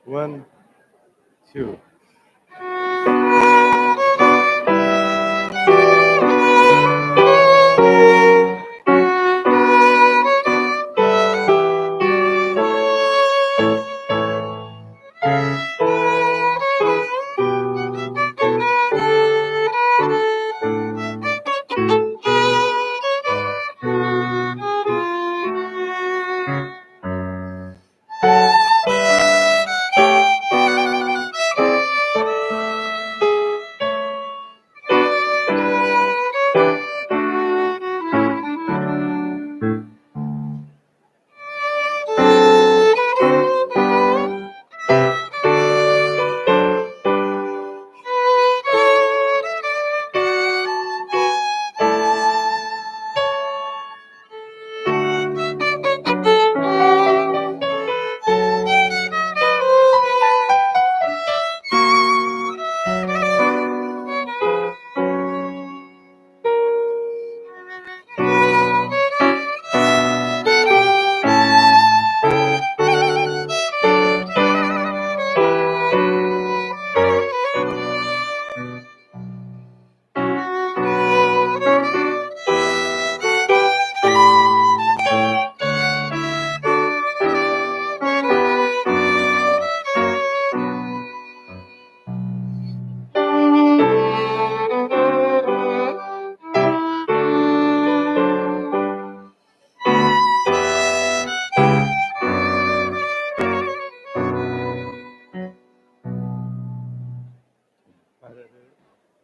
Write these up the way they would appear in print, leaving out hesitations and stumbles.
One, two.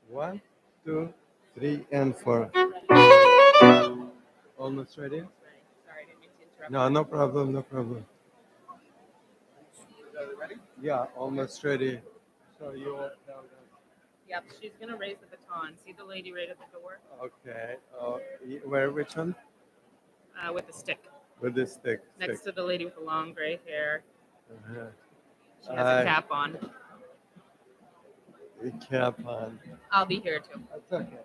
One, two, three, and four. Almost ready? Sorry, didn't mean to interrupt. No, no problem, no problem. Ready? Yeah, almost ready. So you all tell Yep, she's gonna raise the baton. See the lady right at the door them. Okay. Where? Which one? with the stick With this stick. next to the lady with the long gray hair. Uh-huh. She has a cap on. The cap on. I'll be here too. That's okay.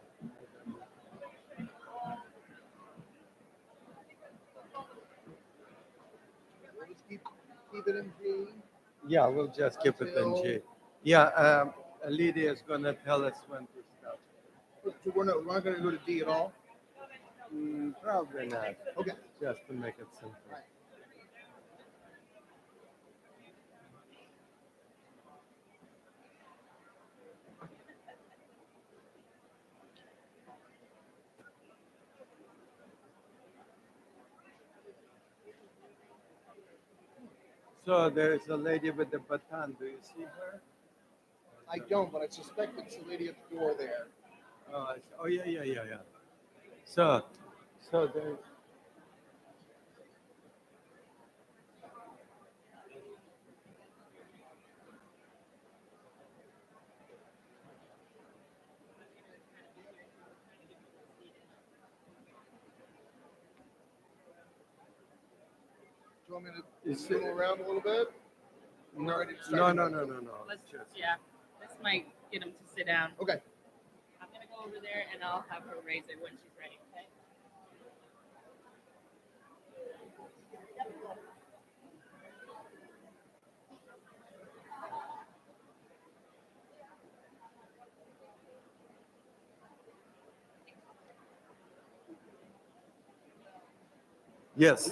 We'll just keep it in G. Yeah, we'll just keep it in G. Yeah, Lydia is gonna tell us when to stop. So we're not going to go to D at all. Probably not. Okay. Just to make it simple. Right. So there is a lady with the baton. Do you see her? I don't, but I suspect it's the lady at the door there. Oh yeah. So there's. Do you want me to Is move around a little bit? No, Ready to start? no. Let's Just- yeah. This might get him to sit down. Okay. I'm gonna go over there and I'll have her raise it when she's ready. Okay. Yes.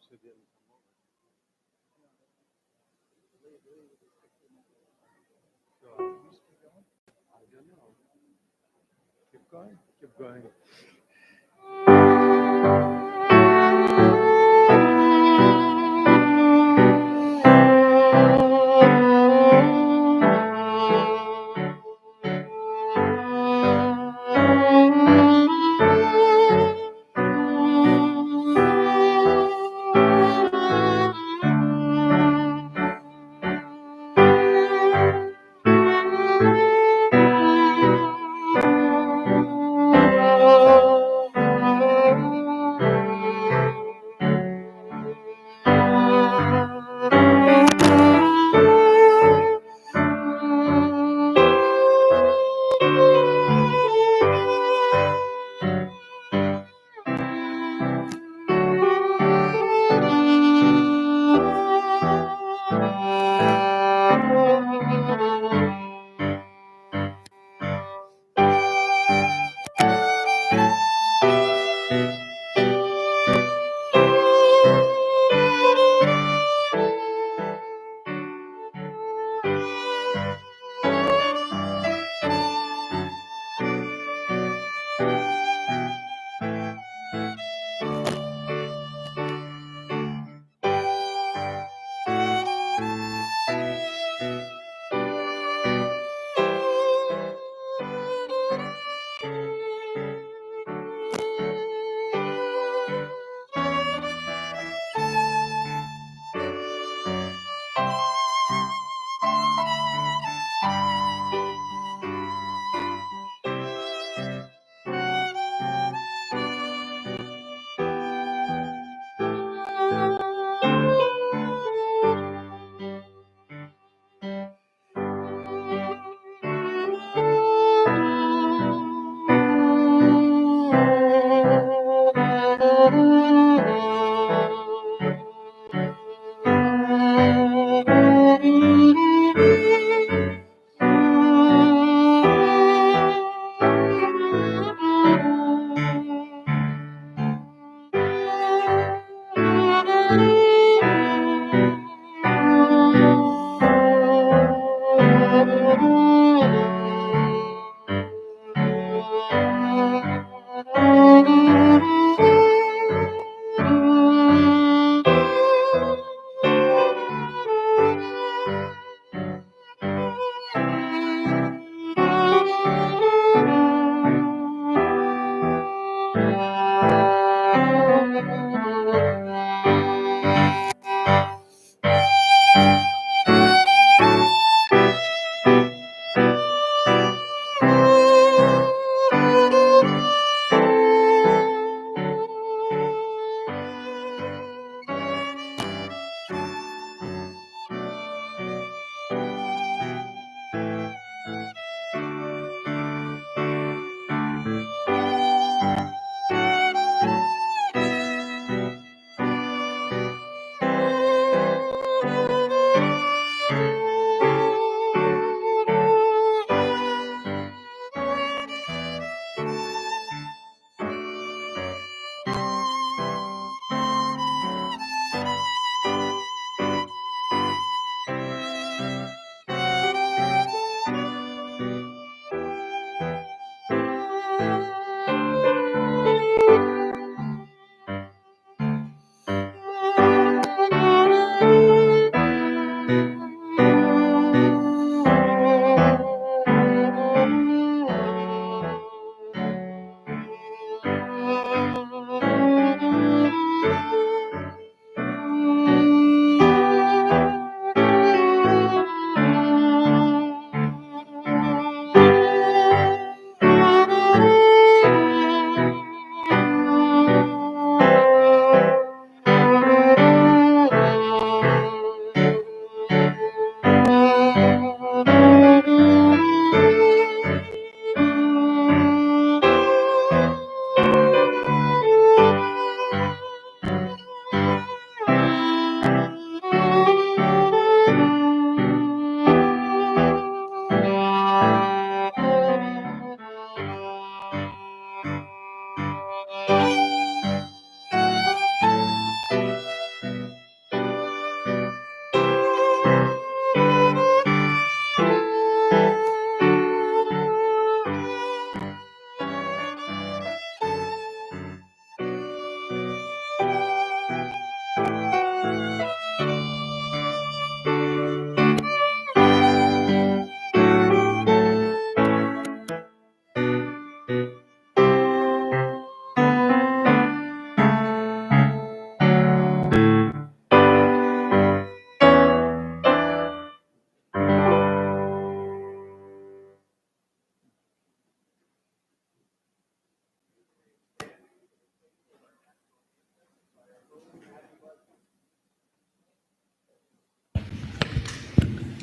who didn't come over. So, I don't know. Keep going, keep going.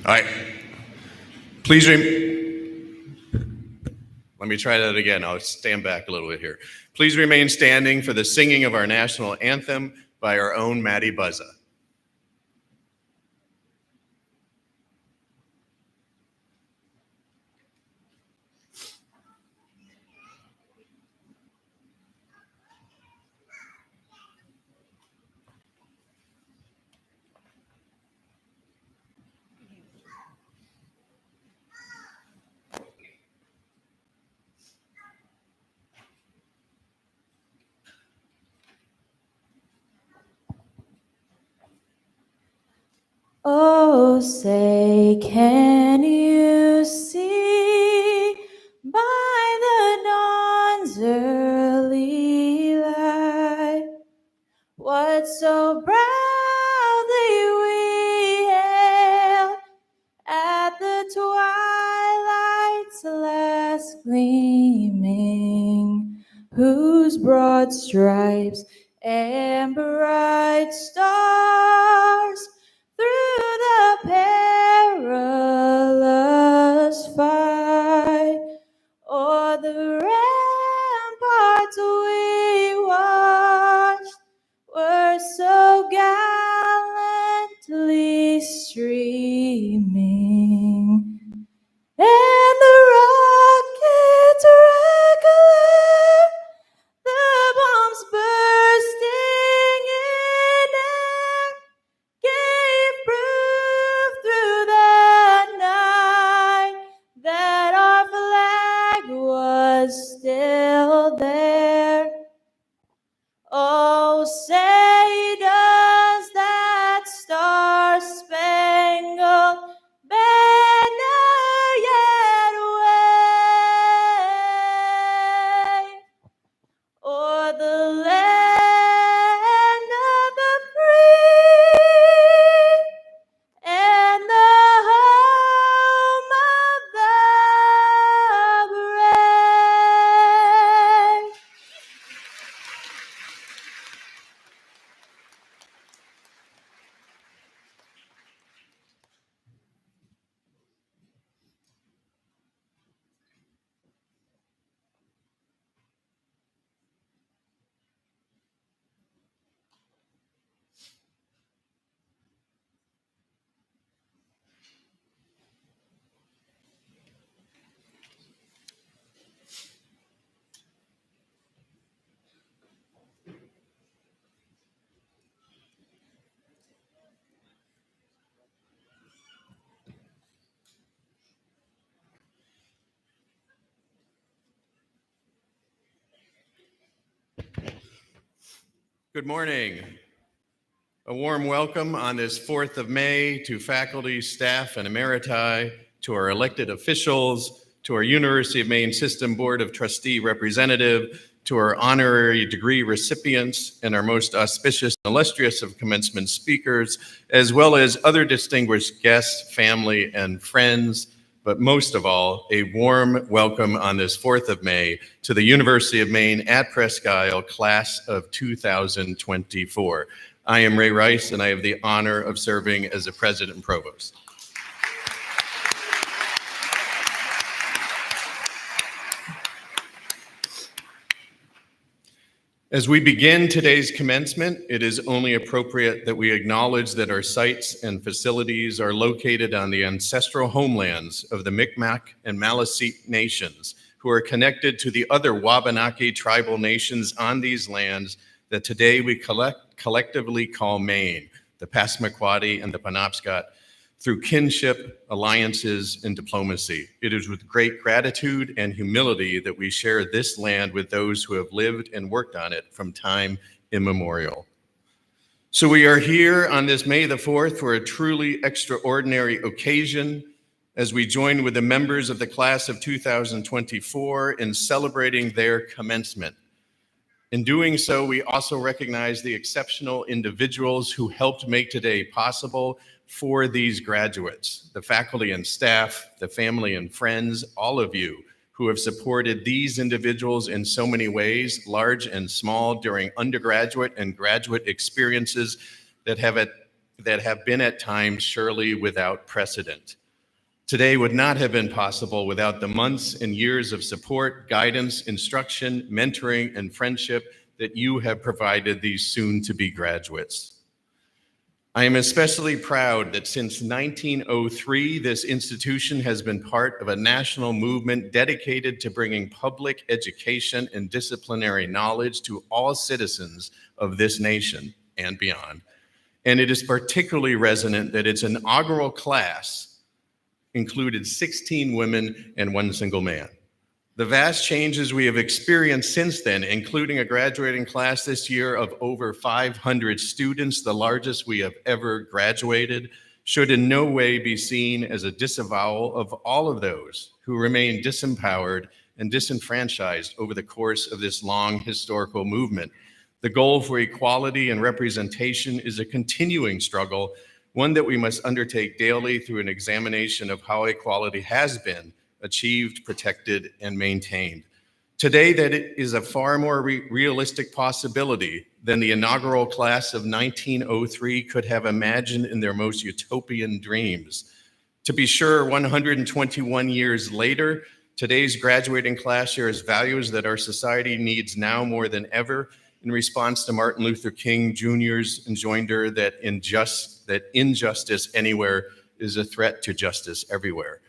All right. Let me try that again. I'll stand back a little bit here. Please remain standing for the singing of our national anthem by our own Maddie Buzza. Oh, say, can you see by the dawn's early light what so proudly we hailed at the twilight's last gleaming, whose broad stripes and bright stars through the perilous fight o'er the ramparts we watched were so gallantly streaming, and the rockets regular, the bombs bursting in air, gave proof through the night that our flag was still there. Oh, say does that star-spangled banner yet wave o'er the land of the free and the home of the brave? Good morning. A warm welcome on this 4th of May to faculty, staff, and emeriti, to our elected officials, to our University of Maine System Board of Trustee representative, to our honorary degree recipients, and our most auspicious and illustrious of commencement speakers, as well as other distinguished guests, family, and friends. But most of all, a warm welcome on this 4th of May to the University of Maine at Presque class of 2024. I am Ray Rice, and I have the honor of serving as the president and provost. As we begin today's commencement, it is only appropriate that we acknowledge that our sites and facilities are located on the ancestral homelands of the Mi'kmaq and Maliseet nations, who are connected to the other Wabanaki tribal nations on these lands that today we collectively call Maine, the Passamaquoddy and the Penobscot, through kinship, alliances, and diplomacy. It is with great gratitude and humility that we share this land with those who have lived and worked on it from time immemorial. So we are here on this May the 4th for a truly extraordinary occasion as we join with the members of the class of 2024 in celebrating their commencement. In doing so, we also recognize the exceptional individuals who helped make today possible for these graduates, the faculty and staff, the family and friends, all of you who have supported these individuals in so many ways, large and small, during undergraduate and graduate experiences that have at that have been at times surely without precedent. Today would not have been possible without the months and years of support, guidance, instruction, mentoring, and friendship that you have provided these soon-to-be graduates. I am especially proud that since 1903, this institution has been part of a national movement dedicated to bringing public education and disciplinary knowledge to all citizens of this nation and beyond. And it is particularly resonant that its inaugural class included 16 women and 1 single man. The vast changes we have experienced since then, including a graduating class this year of over 500 students, the largest we have ever graduated, should in no way be seen as a disavowal of all of those who remain disempowered and disenfranchised over the course of this long historical movement. The goal for equality and representation is a continuing struggle, one that we must undertake daily through an examination of how equality has been achieved, protected, and maintained. Today, that is a far more realistic possibility than the inaugural class of 1903 could have imagined in their most utopian dreams. To be sure, 121 years later, today's graduating class shares values that our society needs now more than ever in response to Martin Luther King Jr.'s enjoinder that injustice anywhere is a threat to justice everywhere.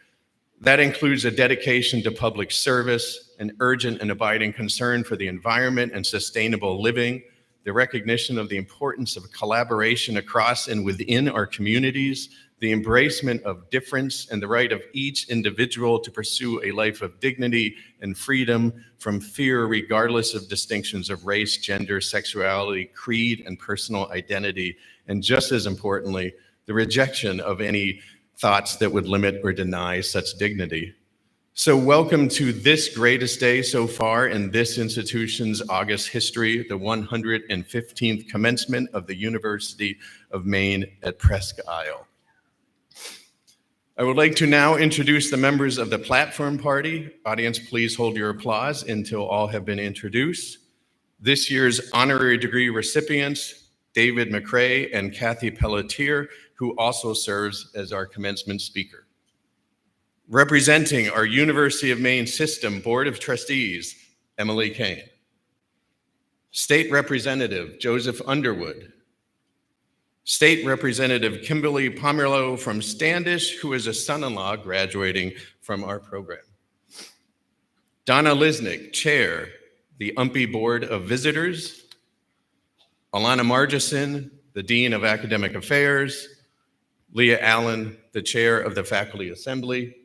That includes a dedication to public service, an urgent and abiding concern for the environment and sustainable living, the recognition of the importance of collaboration across and within our communities, the embracement of difference, and the right of each individual to pursue a life of dignity and freedom from fear, regardless of distinctions of race, gender, sexuality, creed, and personal identity, and just as importantly, the rejection of any thoughts that would limit or deny such dignity. So welcome to this greatest day so far in this institution's August history, the 115th commencement of the University of Maine at Presque Isle. I would like to now introduce the members of the platform party. Audience, please hold your applause until all have been introduced. This year's honorary degree recipients, David McCrae and Kathy Pelletier, who also serves as our commencement speaker. Representing our University of Maine System Board of Trustees, Emily Kane. State Representative Joseph Underwood. State Representative Kimberly Pomerleau from Standish, who is a son-in-law graduating from our program. Donna Lisnick, Chair, the UMPI Board of Visitors. Alana Margison, the Dean of Academic Affairs. Leah Allen, the Chair of the Faculty Assembly.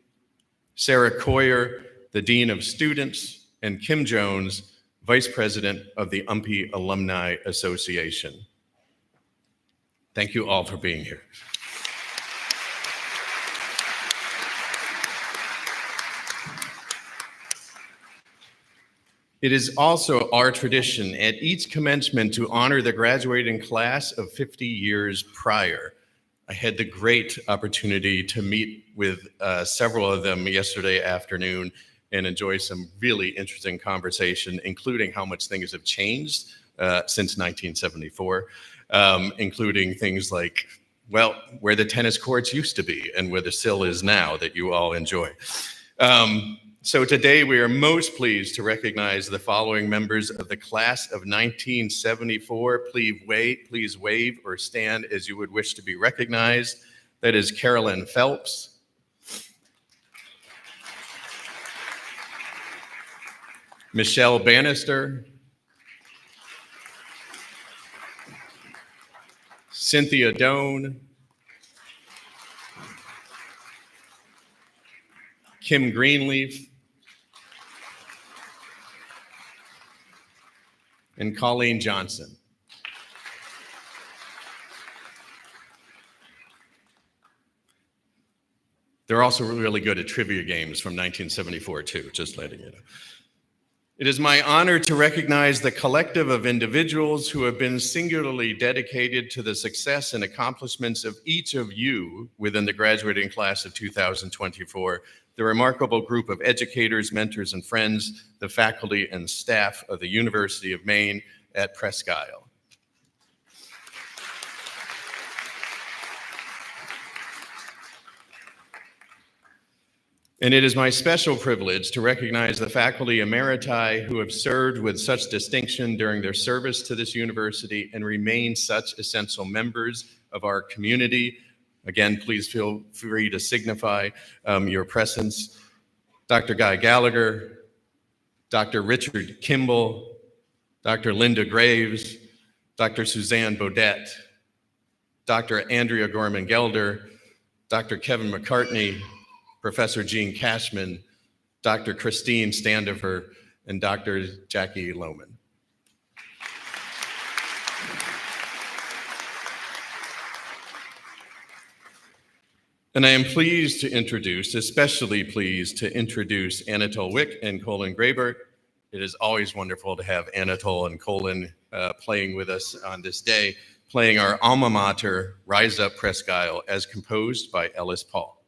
Sarah Coyer, the Dean of Students, and Kim Jones, Vice President of the UMPI Alumni Association. Thank you all for being here. It is also our tradition at each commencement to honor the graduating class of 50 years prior. I had the great opportunity to meet with several of them yesterday afternoon and enjoy some really interesting conversation, including how much things have changed since 1974, including things like, well, where the tennis courts used to be and where the sill is now that you all enjoy. So today we are most pleased to recognize the following members of the class of 1974. Please wave or stand as you would wish to be recognized. That is Carolyn Phelps. Michelle Bannister. Cynthia Doan. Kim Greenleaf. And Colleen Johnson. They're also really good at trivia games from 1974 too, just letting you know. It is my honor to recognize the collective of individuals who have been singularly dedicated to the success and accomplishments of each of you within the graduating class of 2024, the remarkable group of educators, mentors, and friends, the faculty and staff of the University of Maine at Presque Isle. And it is my special privilege to recognize the faculty emeriti who have served with such distinction during their service to this university and remain such essential members of our community. Again, please feel free to signify your presence. Dr. Guy Gallagher, Dr. Richard Kimball, Dr. Linda Graves, Dr. Suzanne Bodette, Dr. Andrea Gorman-Gelder, Dr. Kevin McCartney, Professor Gene Cashman, Dr. Christine Standifer, and Dr. Jackie Lohman. And I am pleased to introduce, especially pleased to introduce Anatole Wick and Colin Graber. It is always wonderful to have Anatole and Colin playing with us on this day, playing our alma mater, Rise Up Presque, as composed by Ellis Paul.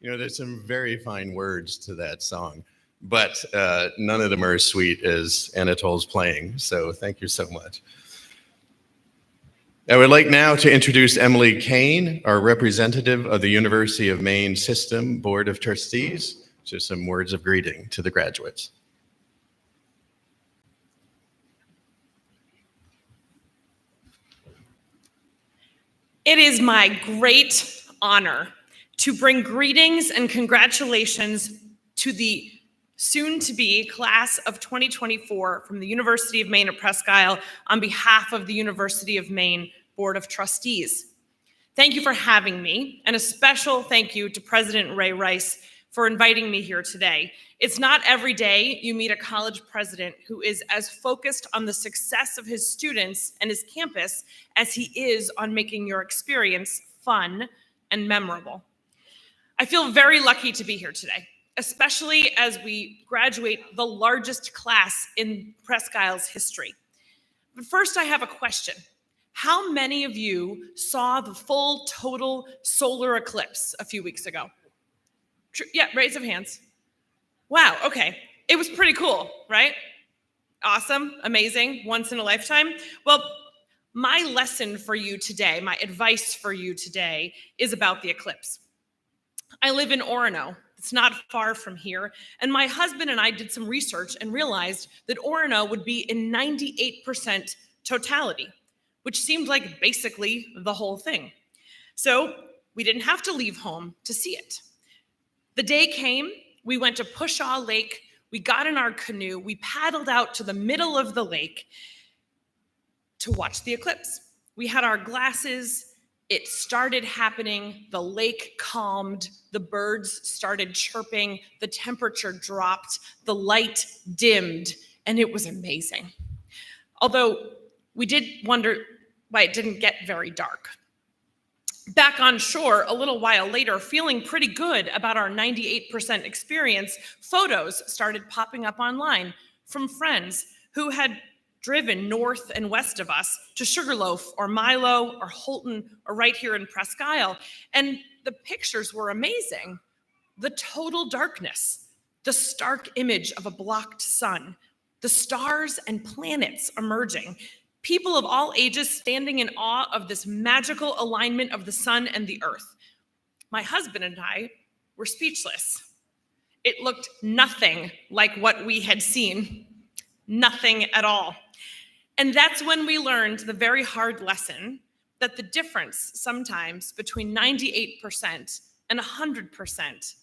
You know, there's some very fine words to that song, but none of them are as sweet as Anatole's playing. So thank you so much. I would like now to introduce Emily Kane, our representative of the University of Maine System Board of Trustees, to some words of greeting to the graduates. It is my great honor to bring greetings and congratulations to the soon-to-be class of 2024 from the University of Maine at Presque on behalf of the University of Maine Board of Trustees. Thank you for having me, and a special thank you to President Ray Rice for inviting me here today. It's not every day you meet a college president who is as focused on the success of his students and his campus as he is on making your experience fun and memorable. I feel very lucky to be here today, especially as we graduate the largest class in Presque Isle's history. But first, I have a question. How many of you saw the full total solar eclipse a few weeks ago? Yeah, raise of hands. Wow, okay. It was pretty cool, right? Awesome, amazing, once in a lifetime. Well, my lesson for you today, my advice for you today is about the eclipse. I live in Orono. It's not far from here. And my husband and I did some research and realized that Orono would be in 98% totality, which seemed like basically the whole thing. So we didn't have to leave home to see it. The day came, we went to Pushaw Lake, we got in our canoe, we paddled out to the middle of the lake to watch the eclipse. We had our glasses, it started happening, the lake calmed, the birds started chirping, the temperature dropped, the light dimmed, and it was amazing. Although we did wonder why it didn't get very dark. Back on shore a little while later, feeling pretty good about our 98% experience, photos started popping up online from friends who had driven north and west of us to Sugarloaf or Milo or Holton or right here in Presque Isle. And the pictures were amazing. The total darkness, the stark image of a blocked sun, the stars and planets emerging, people of all ages standing in awe of this magical alignment of the sun and the earth. My husband and I were speechless. It looked nothing like what we had seen, nothing at all. And that's when we learned the very hard lesson that the difference sometimes between 98% and 100%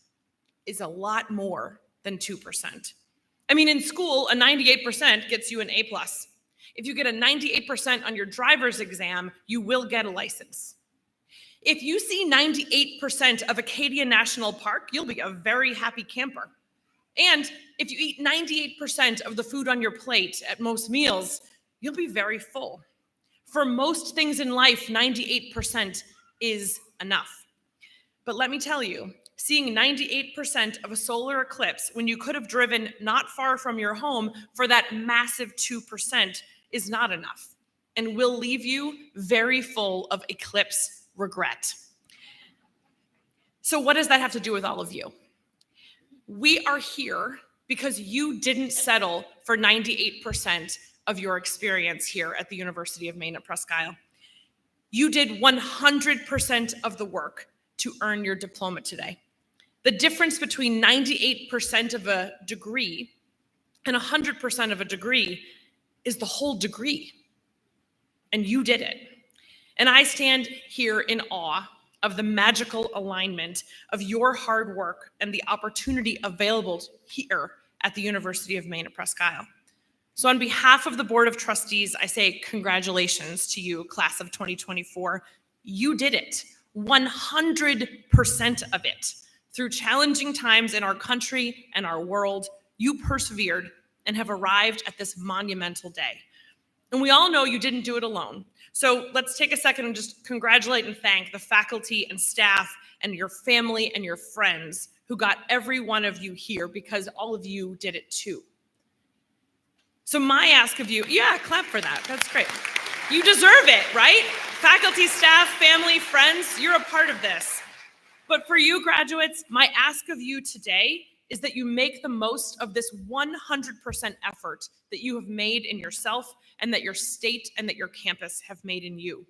is a lot more than 2%. I mean, in school, a 98% gets you an A+. If you get a 98% on your driver's exam, you will get a license. If you see 98% of Acadia National Park, you'll be a very happy camper. And if you eat 98% of the food on your plate at most meals, you'll be very full. For most things in life, 98% is enough. But let me tell you, seeing 98% of a solar eclipse when you could have driven not far from your home for that massive 2% is not enough and will leave you very full of eclipse regret. So what does that have to do with all of you? We are here because you didn't settle for 98% of your experience here at the University of Maine at Presque Isle. You did 100% of the work to earn your diploma today. The difference between 98% of a degree and 100% of a degree is the whole degree. And you did it. And I stand here in awe of the magical alignment of your hard work and the opportunity available here at the University of Maine at Presque. So on behalf of the Board of Trustees, I say congratulations to you, class of 2024. You did it, 100% of it. Through challenging times in our country and our world, you persevered and have arrived at this monumental day. And we all know you didn't do it alone. So let's take a second and just congratulate and thank the faculty and staff and your family and your friends who got every one of you here, because all of you did it too. So my ask of you, yeah, clap for that. That's great. You deserve it, right? Faculty, staff, family, friends, you're a part of this. But for you graduates, my ask of you today is that you make the most of this 100% effort that you have made in yourself and that your state and that your campus have made in you.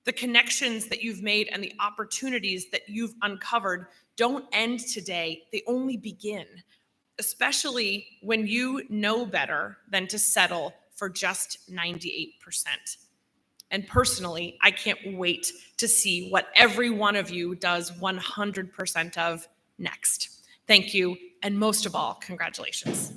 The connections that you've made and the opportunities that you've uncovered don't end today, they only begin, especially when you know better than to settle for just 98%. And personally, I can't wait to see what every one of you does 100% of next. Thank you, and most of all, congratulations.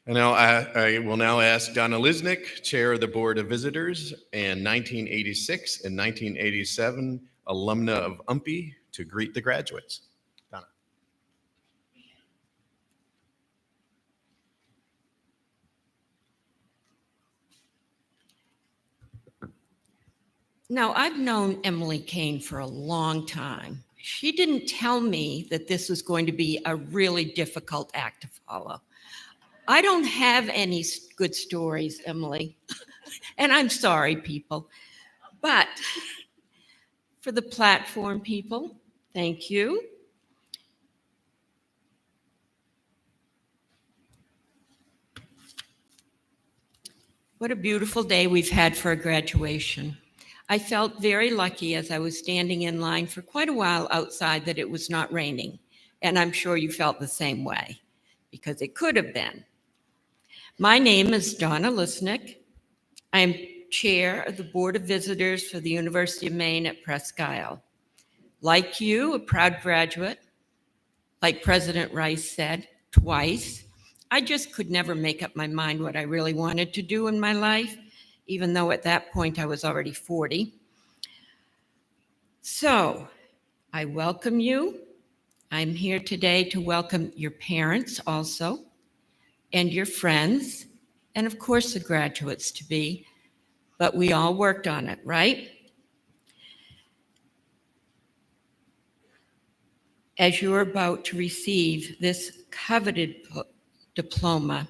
And now I will now ask Donna Lisnick, Chair of the Board of Visitors and 1986 and 1987 alumna of UMPI, to greet the graduates. Donna. Now, I've known Emily Kane for a long time. She didn't tell me that this was going to be a really difficult act to follow. I don't have any good stories, Emily, and I'm sorry, people. But for the platform people, thank you. What a beautiful day we've had for a graduation. I felt very lucky as I was standing in line for quite a while outside that it was not raining. And I'm sure you felt the same way, because it could have been. My name is Donna Lisnick. I am chair of the Board of Visitors for the University of Maine at Presque. Like you, a proud graduate, like President Rice said twice, I just could never make up my mind what I really wanted to do in my life, even though at that point I was already 40. So I welcome you. I'm here today to welcome your parents also, and your friends, and of course the graduates to be, but we all worked on it, right? As you're about to receive this coveted diploma,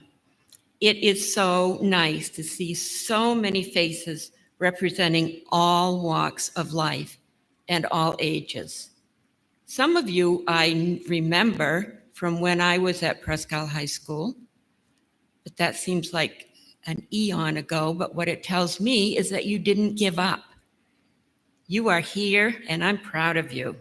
it is so nice to see so many faces representing all walks of life and all ages. Some of you I remember from when I was at Presque High School, but that seems like an eon ago, but what it tells me is that you didn't give up. You are here, and I'm proud of you.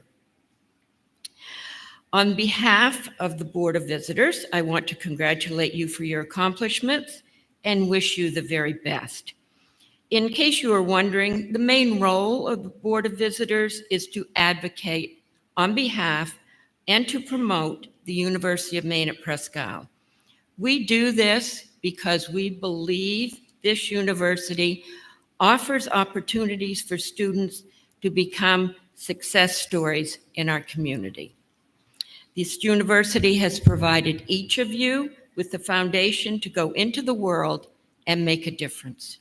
On behalf of the Board of Visitors, I want to congratulate you for your accomplishments and wish you the very best. In case you are wondering, the main role of the Board of Visitors is to advocate on behalf and to promote the University of Maine at Presque. We do this because we believe this university offers opportunities for students to become success stories in our community. This university has provided each of you with the foundation to go into the world and make a difference.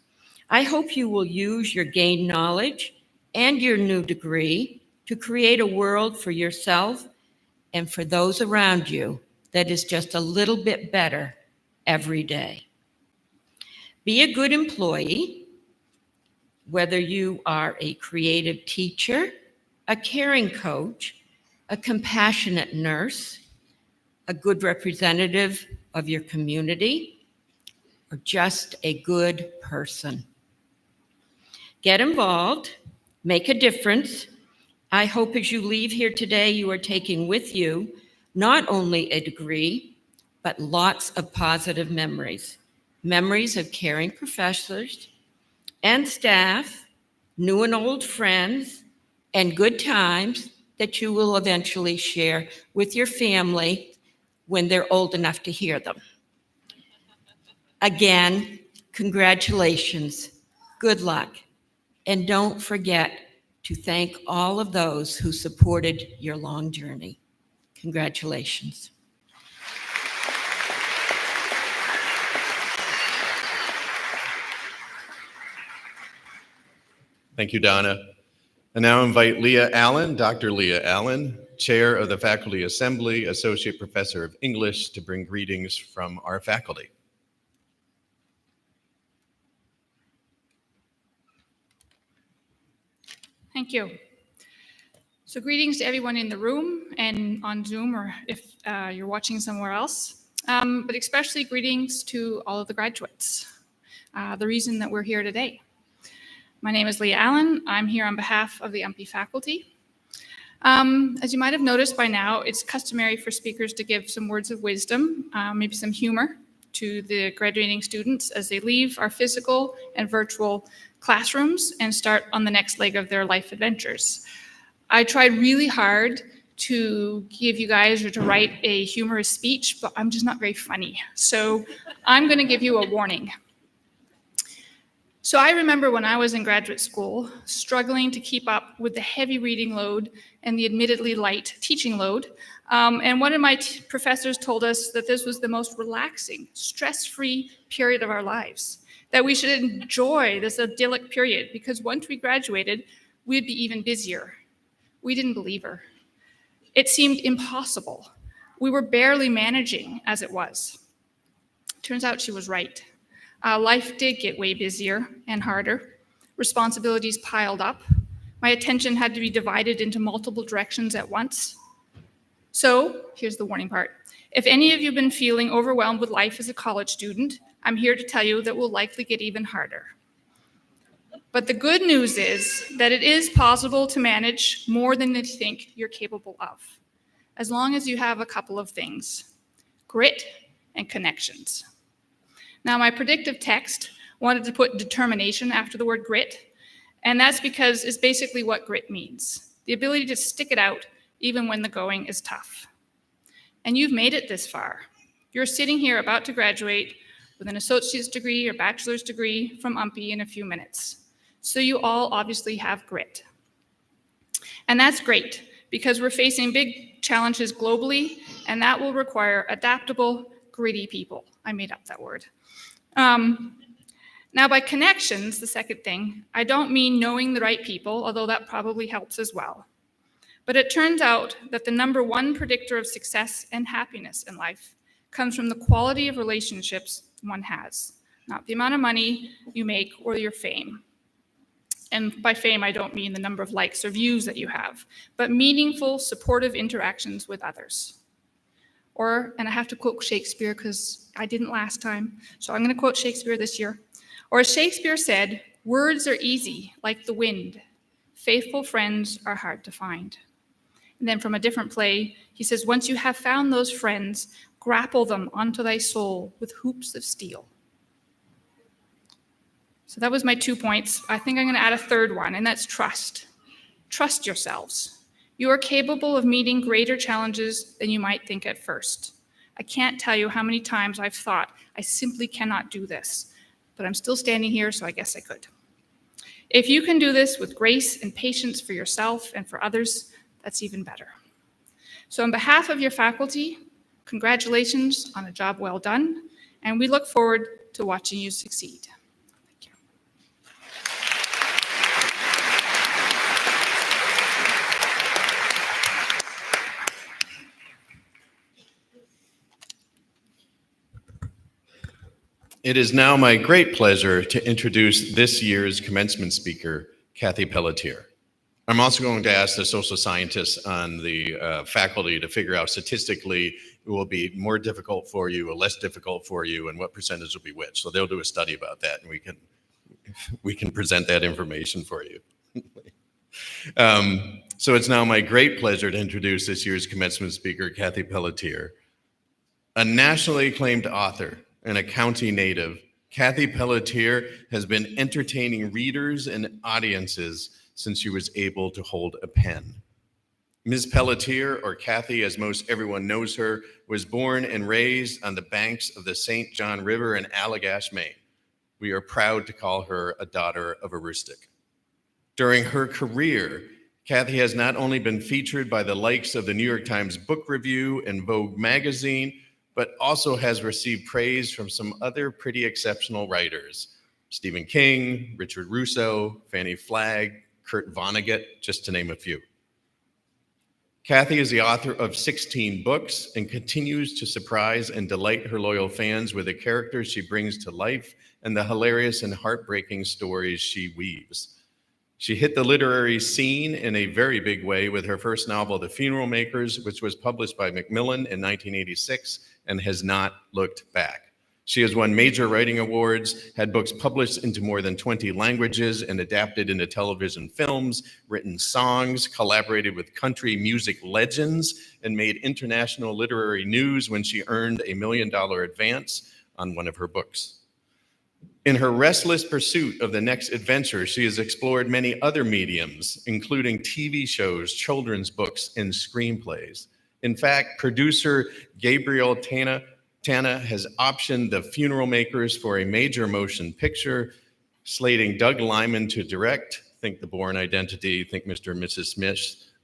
I hope you will use your gained knowledge and your new degree to create a world for yourself and for those around you that is just a little bit better every day. Be a good employee, whether you are a creative teacher, a caring coach, a compassionate nurse, a good representative of your community, or just a good person. Get involved, make a difference. I hope as you leave here today, you are taking with you not only a degree, but lots of positive memories. Memories of caring professors and staff, new and old friends, and good times that you will eventually share with your family when they're old enough to hear them. Again, congratulations, good luck, and don't forget to thank all of those who supported your long journey. Congratulations. Thank you, Donna. I now invite Leah Allen, Dr. Leah Allen, Chair of the Faculty Assembly, Associate Professor of English, to bring greetings from our faculty. Thank you. So greetings to everyone in the room and on Zoom, or if you're watching somewhere else, but especially greetings to all of the graduates, the reason that we're here today. My name is Leah Allen. I'm here on behalf of the UMPI faculty. As you might have noticed by now, it's customary for speakers to give some words of wisdom, maybe some humor to the graduating students as they leave our physical and virtual classrooms and start on the next leg of their life adventures. I tried really hard to give you guys or to write a humorous speech, but I'm just not very funny. So I'm going to give you a warning. So I remember when I was in graduate school, struggling to keep up with the heavy reading load and the admittedly light teaching load. And one of my professors told us that this was the most relaxing, stress-free period of our lives, that we should enjoy this idyllic period because once we graduated, we'd be even busier. We didn't believe her. It seemed impossible. We were barely managing as it was. Turns out she was right. Life did get way busier and harder. Responsibilities piled up. My attention had to be divided into multiple directions at once. So here's the warning part. If any of you have been feeling overwhelmed with life as a college student, I'm here to tell you that will likely get even harder. But the good news is that it is possible to manage more than you think you're capable of, as long as you have a couple of things: grit and connections. Now, my predictive text wanted to put determination after the word grit, and that's because it's basically what grit means: the ability to stick it out even when the going is tough. And you've made it this far. You're sitting here about to graduate with an associate's degree or bachelor's degree from UMPI in a few minutes. So you all obviously have grit. And that's great because we're facing big challenges globally, and that will require adaptable, gritty people. I made up that word. Now, by connections, the second thing, I don't mean knowing the right people, although that probably helps as well. But it turns out that the number one predictor of success and happiness in life comes from the quality of relationships one has, not the amount of money you make or your fame. And by fame, I don't mean the number of likes or views that you have, but meaningful, supportive interactions with others. Or, and I have to quote Shakespeare because I didn't last time, so I'm going to quote Shakespeare this year. Or as Shakespeare said, words are easy, like the wind. Faithful friends are hard to find. And then from a different play, he says, once you have found those friends, grapple them onto thy soul with hoops of steel. So that was my 2 points. I think I'm going to add a third one, and that's trust. Trust yourselves. You are capable of meeting greater challenges than you might think at first. I can't tell you how many times I've thought, I simply cannot do this, but I'm still standing here, so I guess I could. If you can do this with grace and patience for yourself and for others, that's even better. So on behalf of your faculty, congratulations on a job well done, and we look forward to watching you succeed. Thank you. It is now my great pleasure to introduce this year's commencement speaker, Kathy Pelletier. I'm also going to ask the social scientists on the faculty to figure out statistically it will be more difficult for you or less difficult for you and what percentage will be which. So they'll do a study about that and we can present that information for you. So it's now my great pleasure to introduce this year's commencement speaker, Kathy Pelletier. A nationally acclaimed author and a county native, Kathy Pelletier has been entertaining readers and audiences since she was able to hold a pen. Ms. Pelletier, or Kathy as most everyone knows her, was born and raised on the banks of the St. John River in Allagash, Maine. We are proud to call her a daughter of a rustic. During her career, Kathy has not only been featured by the likes of the New York Times Book Review and Vogue magazine, but also has received praise from some other pretty exceptional writers. Stephen King, Richard Russo, Fannie Flagg, Kurt Vonnegut, just to name a few. Kathy is the author of 16 books and continues to surprise and delight her loyal fans with the characters she brings to life and the hilarious and heartbreaking stories she weaves. She hit the literary scene in a very big way with her first novel, The Funeral Makers, which was published by Macmillan in 1986 and has not looked back. She has won major writing awards, had books published into more than 20 languages and adapted into television films, written songs, collaborated with country music legends, and made international literary news when she earned a $1 million advance on one of her books. In her restless pursuit of the next adventure, she has explored many other mediums, including TV shows, children's books, and screenplays. In fact, producer Gabriel Tana has optioned The Funeral Makers for a major motion picture, slating Doug Liman to direct. Think The Bourne Identity, think Mr. and Mrs.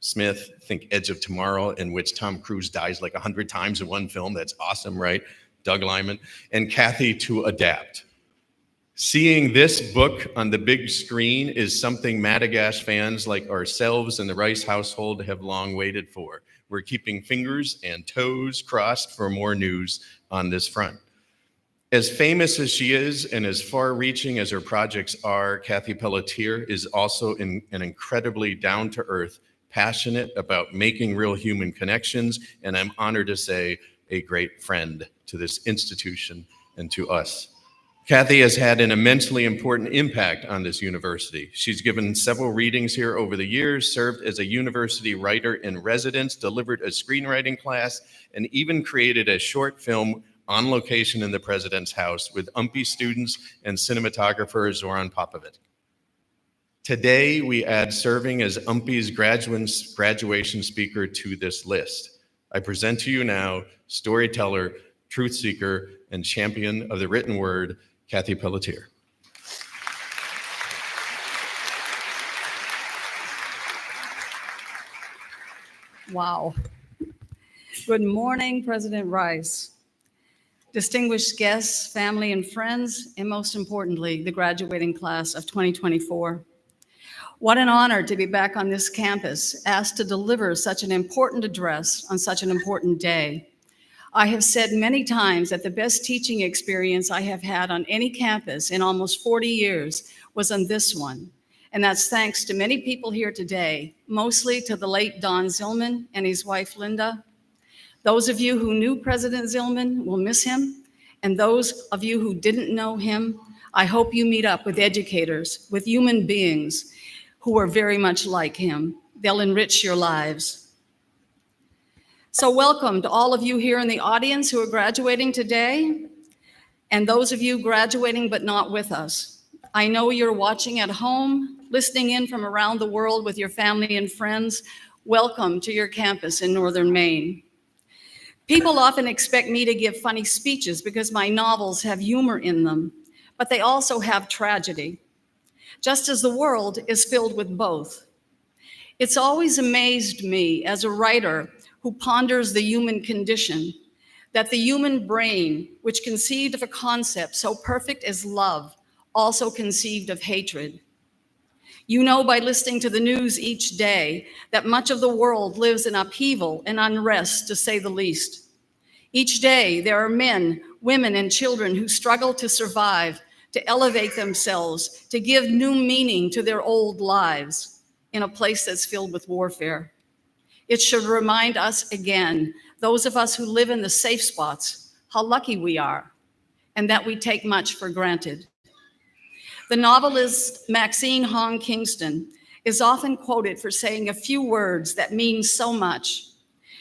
Smith, think Edge of Tomorrow, in which Tom Cruise dies like 100 times in one film. That's awesome, right? Doug Liman. And Kathy to adapt. Seeing this book on the big screen is something Madagash fans like ourselves and the Rice household have long waited for. We're keeping fingers and toes crossed for more news on this front. As famous as she is and as far-reaching as her projects are, Kathy Pelletier is also an incredibly down-to-earth, passionate about making real human connections, and I'm honored to say a great friend to this institution and to us. Kathy has had an immensely important impact on this university. She's given several readings here over the years, served as a university writer in residence, delivered a screenwriting class, and even created a short film on location in the president's house with UMPI students and cinematographer Zoran Popovic. Today, we add serving as UMPI's graduation speaker to this list. I present to you now storyteller, truth seeker, and champion of the written word, Kathy Pelletier. Wow. Good morning, President Rice, distinguished guests, family and friends, and most importantly, the graduating class of 2024. What an honor to be back on this campus, asked to deliver such an important address on such an important day. I have said many times that the best teaching experience I have had on any campus in almost 40 years was on this one. And that's thanks to many people here today, mostly to the late Don Zillman and his wife, Linda. Those of you who knew President Zillman will miss him. And those of you who didn't know him, I hope you meet up with educators, with human beings who are very much like him. They'll enrich your lives. So welcome to all of you here in the audience who are graduating today, and those of you graduating but not with us. I know you're watching at home, listening in from around the world with your family and friends. Welcome to your campus in Northern Maine. People often expect me to give funny speeches because my novels have humor in them, but they also have tragedy, just as the world is filled with both. It's always amazed me as a writer who ponders the human condition, that the human brain, which conceived of a concept so perfect as love, also conceived of hatred. You know by listening to the news each day that much of the world lives in upheaval and unrest, to say the least. Each day, there are men, women, and children who struggle to survive, to elevate themselves, to give new meaning to their old lives. in a place that's filled with warfare. It should remind us again, those of us who live in the safe spots, how lucky we are and that we take much for granted. The novelist Maxine Hong Kingston is often quoted for saying a few words that mean so much.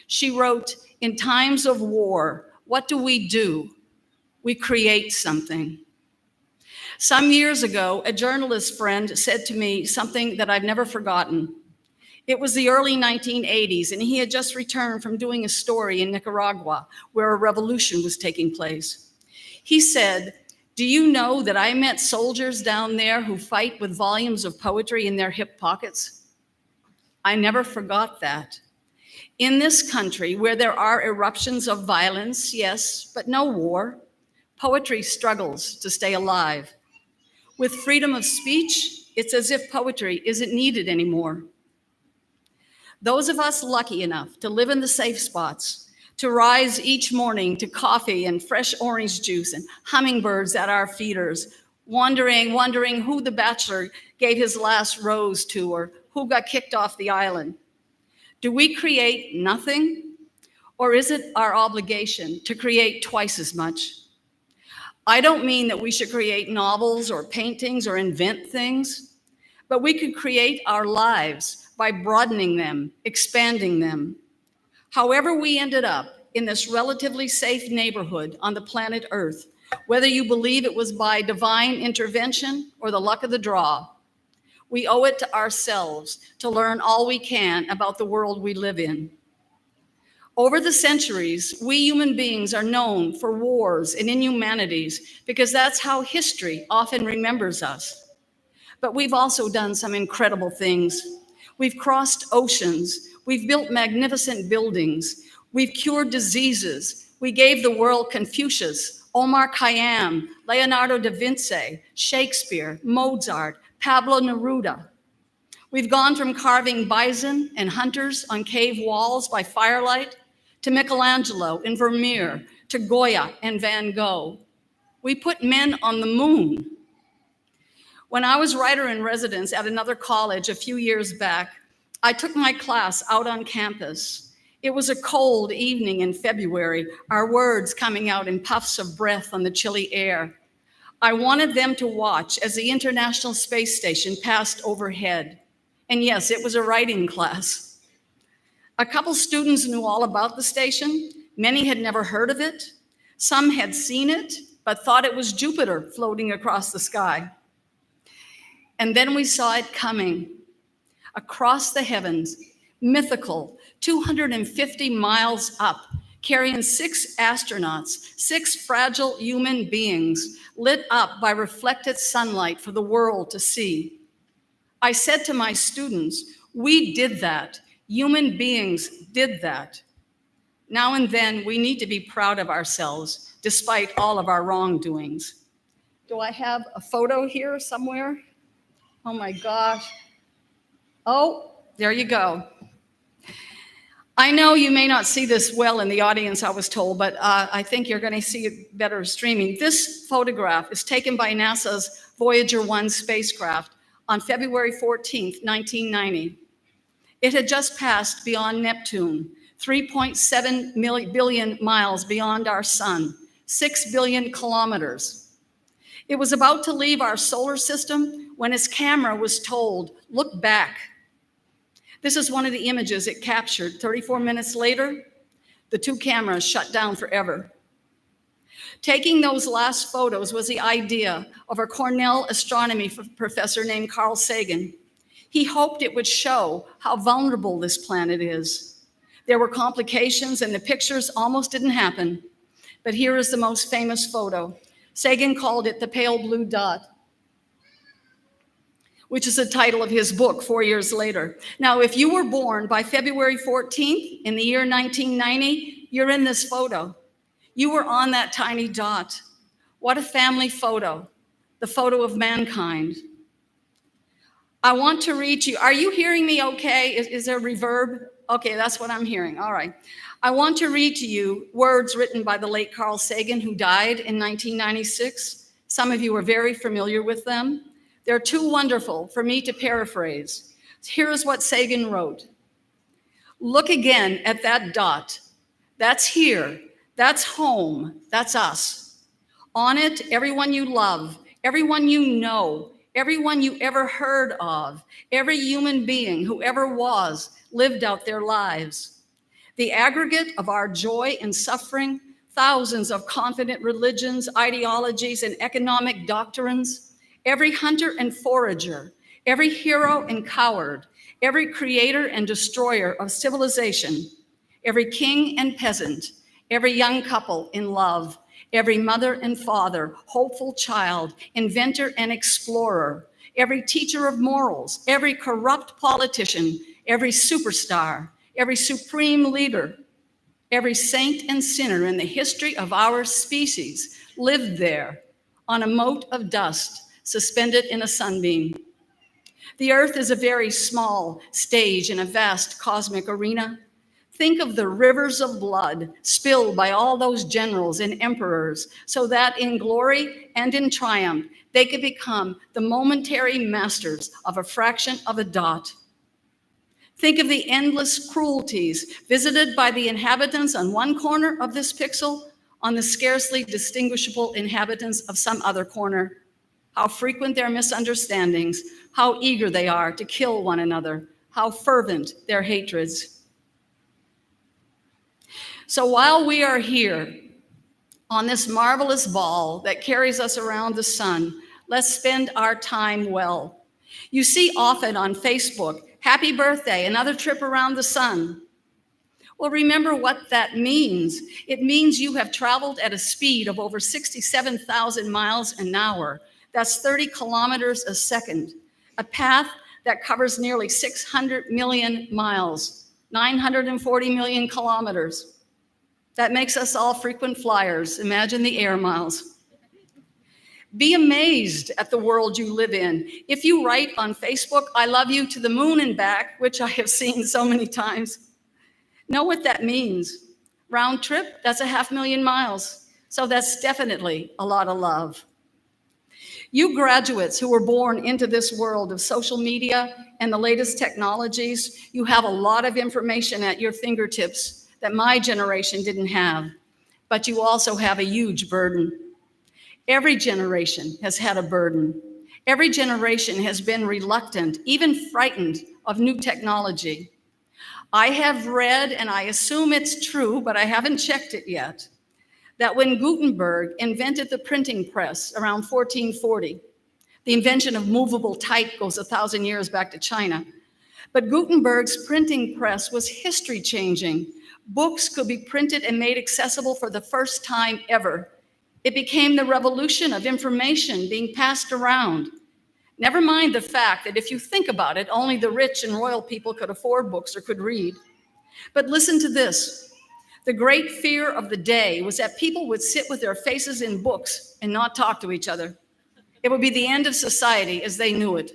She wrote, "In times of war, what do? We create something." Some years ago, a journalist friend said to me something that I've never forgotten. It was the early 1980s, and he had just returned from doing a story in Nicaragua where a revolution was taking place. He said, "Do you know that I met soldiers down there who fight with volumes of poetry in their hip pockets?" I never forgot that. In this country, where there are eruptions of violence, yes, but no war, poetry struggles to stay alive. With freedom of speech, it's as if poetry isn't needed anymore. Those of us lucky enough to live in the safe spots, to rise each morning to coffee and fresh orange juice and hummingbirds at our feeders, wondering who the bachelor gave his last rose to or who got kicked off the island. Do we create nothing? Or is it our obligation to create twice as much? I don't mean that we should create novels or paintings or invent things, but we could create our lives by broadening them, expanding them. However we ended up in this relatively safe neighborhood on the planet Earth, whether you believe it was by divine intervention or the luck of the draw, we owe it to ourselves to learn all we can about the world we live in. Over the centuries, we human beings are known for wars and inhumanities because that's how history often remembers us. But we've also done some incredible things. We've crossed oceans. We've built magnificent buildings. We've cured diseases. We gave the world Confucius, Omar Khayyam, Leonardo da Vinci, Shakespeare, Mozart, Pablo Neruda. We've gone from carving bison and hunters on cave walls by firelight to Michelangelo and Vermeer, to Goya and Van Gogh. We put men on the moon. When I was writer in residence at another college a few years back, I took my class out on campus. It was a cold evening in February, our words coming out in puffs of breath on the chilly air. I wanted them to watch as the International Space Station passed overhead. And yes, it was a writing class. A couple students knew all about the station. Many had never heard of it. Some had seen it, but thought it was Jupiter floating across the sky. And then we saw it coming across the heavens, mythical, 250 miles up, carrying 6 astronauts, 6 fragile human beings, lit up by reflected sunlight for the world to see. I said to my students, we did that. Human beings did that. Now and then, we need to be proud of ourselves, despite all of our wrongdoings. Do I have a photo here somewhere? Oh my gosh. Oh, there you go. I know you may not see this well in the audience, I was told, but I think you're going to see it better streaming. This photograph is taken by NASA's Voyager 1 spacecraft on February 14th, 1990. It had just passed beyond Neptune, 3.7 billion miles beyond our sun, 6 billion kilometers. It was about to leave our solar system when its camera was told, look back. This is one of the images it captured. 34 minutes later, the 2 cameras shut down forever. Taking those last photos was the idea of a Cornell astronomy professor named Carl Sagan. He hoped it would show how vulnerable this planet is. There were complications and the pictures almost didn't happen. But here is the most famous photo. Sagan called it the pale blue dot, which is the title of his book 4 years later. Now, if you were born by February 14th in the year 1990, you're in this photo. You were on that tiny dot. What a family photo, the photo of mankind. I want to read to you. Are you hearing me okay? Is there reverb? Okay, that's what I'm hearing. All right. I want to read to you words written by the late Carl Sagan, who died in 1996. Some of you are very familiar with them. They're too wonderful for me to paraphrase. Here is what Sagan wrote. Look again at that dot. That's here. That's home. That's us. On it, everyone you love, everyone you know, everyone you ever heard of, every human being who ever was, lived out their lives. The aggregate of our joy and suffering, thousands of confident religions, ideologies, and economic doctrines, every hunter and forager, every hero and coward, every creator and destroyer of civilization, every king and peasant, every young couple in love, every mother and father, hopeful child, inventor and explorer, every teacher of morals, every corrupt politician, every superstar, every supreme leader, every saint and sinner in the history of our species lived there on a mote of dust suspended in a sunbeam. The earth is a very small stage in a vast cosmic arena. Think of the rivers of blood spilled by all those generals and emperors so that in glory and in triumph, they could become the momentary masters of a fraction of a dot. Think of the endless cruelties visited by the inhabitants on one corner of this pixel on the scarcely distinguishable inhabitants of some other corner. How frequent their misunderstandings, how eager they are to kill one another, how fervent their hatreds. So while we are here on this marvelous ball that carries us around the sun, let's spend our time well. You see often on Facebook, happy birthday, another trip around the sun. Well, remember what that means. It means you have traveled at a speed of over 67,000 miles an hour. That's 30 kilometers a second, a path that covers nearly 600 million miles, 940 million kilometers. That makes us all frequent flyers. Imagine the air miles. Be amazed at the world you live in. If you write on Facebook, I love you to the moon and back, which I have seen so many times, know what that means. Round trip, that's 500,000 miles. So that's definitely a lot of love. You graduates who were born into this world of social media and the latest technologies, you have a lot of information at your fingertips that my generation didn't have, but you also have a huge burden. Every generation has had a burden. Every generation has been reluctant, even frightened of new technology. I have read, and I assume it's true, but I haven't checked it yet, that when Gutenberg invented the printing press around 1440, the invention of movable type goes 1,000 years back to China, but Gutenberg's printing press was history-changing. Books could be printed and made accessible for the first time ever. It became the revolution of information being passed around. Never mind the fact that if you think about it, only the rich and royal people could afford books or could read. But listen to this. The great fear of the day was that people would sit with their faces in books and not talk to each other. It would be the end of society as they knew it.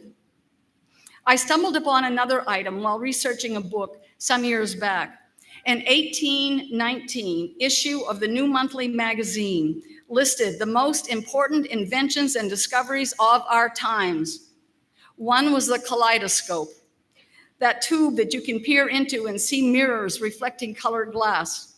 I stumbled upon another item while researching a book some years back. An 1819 issue of the New Monthly magazine listed the most important inventions and discoveries of our times. One was the kaleidoscope, that tube that you can peer into and see mirrors reflecting colored glass.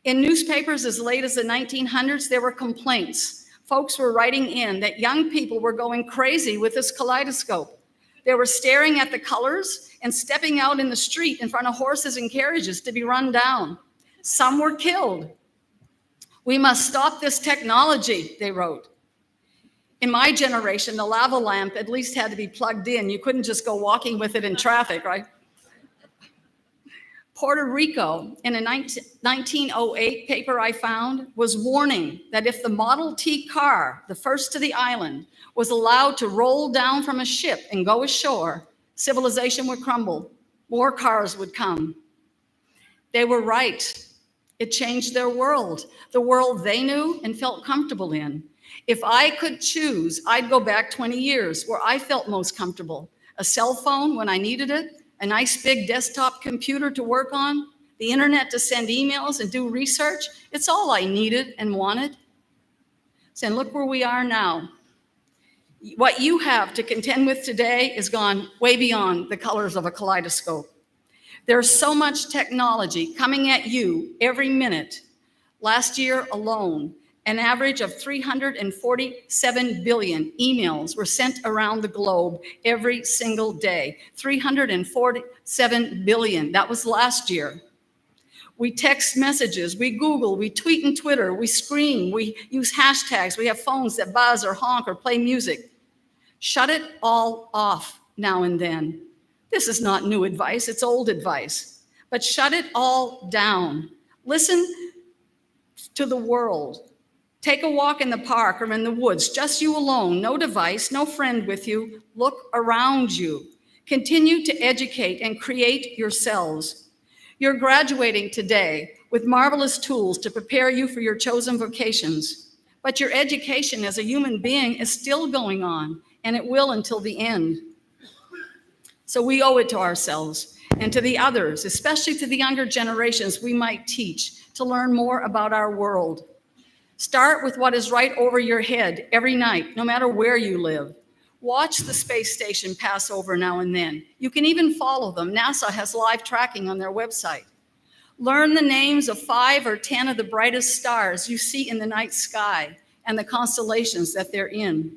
In newspapers as late as the 1900s, there were complaints. Folks were writing in that young people were going crazy with this kaleidoscope. They were staring at the colors and stepping out in the street in front of horses and carriages to be run down. Some were killed. We must stop this technology, they wrote. In my generation, the lava lamp at least had to be plugged in. You couldn't just go walking with it in traffic, right? Puerto Rico, in a 1908 paper I found, was warning that if the Model T car, the first to the island, was allowed to roll down from a ship and go ashore, civilization would crumble. More cars would come. They were right. It changed their world, the world they knew and felt comfortable in. If I could choose, I'd go back 20 years where I felt most comfortable. A cell phone when I needed it, a nice big desktop computer to work on, the internet to send emails and do research. It's all I needed and wanted. So look where we are now. What you have to contend with today is gone way beyond the colors of a kaleidoscope. There's so much technology coming at you every minute. Last year alone, an average of 347 billion emails were sent around the globe every single day. 347 billion, that was last year. We text messages, we Google, we tweet and Twitter, we scream, we use hashtags, we have phones that buzz or honk or play music. Shut it all off now and then. This is not new advice, it's old advice. But shut it all down. Listen to the world. Take a walk in the park or in the woods, just you alone, no device, no friend with you. Look around you. Continue to educate and create yourselves. You're graduating today with marvelous tools to prepare you for your chosen vocations. But your education as a human being is still going on, and it will until the end. So we owe it to ourselves and to the others, especially to the younger generations we might teach, to learn more about our world. Start with what is right over your head every night, no matter where you live. Watch the space station pass over now and then. You can even follow them. NASA has live tracking on their website. Learn the names of 5 or 10 of the brightest stars you see in the night sky and the constellations that they're in.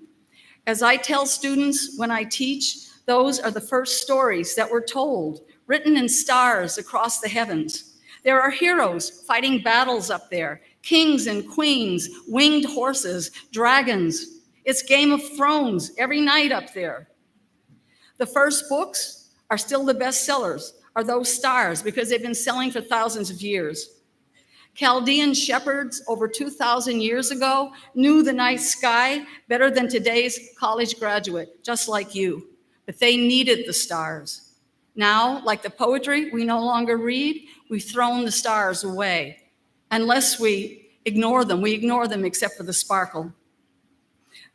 As I tell students when I teach, those are the first stories that were told, written in stars across the heavens. There are heroes fighting battles up there, kings and queens, winged horses, dragons. It's Game of Thrones every night up there. The first books are still the best sellers, are those stars, because they've been selling for thousands of years. Chaldean shepherds over 2,000 years ago knew the night sky better than today's college graduate, just like you. But they needed the stars. Now, like the poetry we no longer read, we've thrown the stars away. Unless we ignore them except for the sparkle.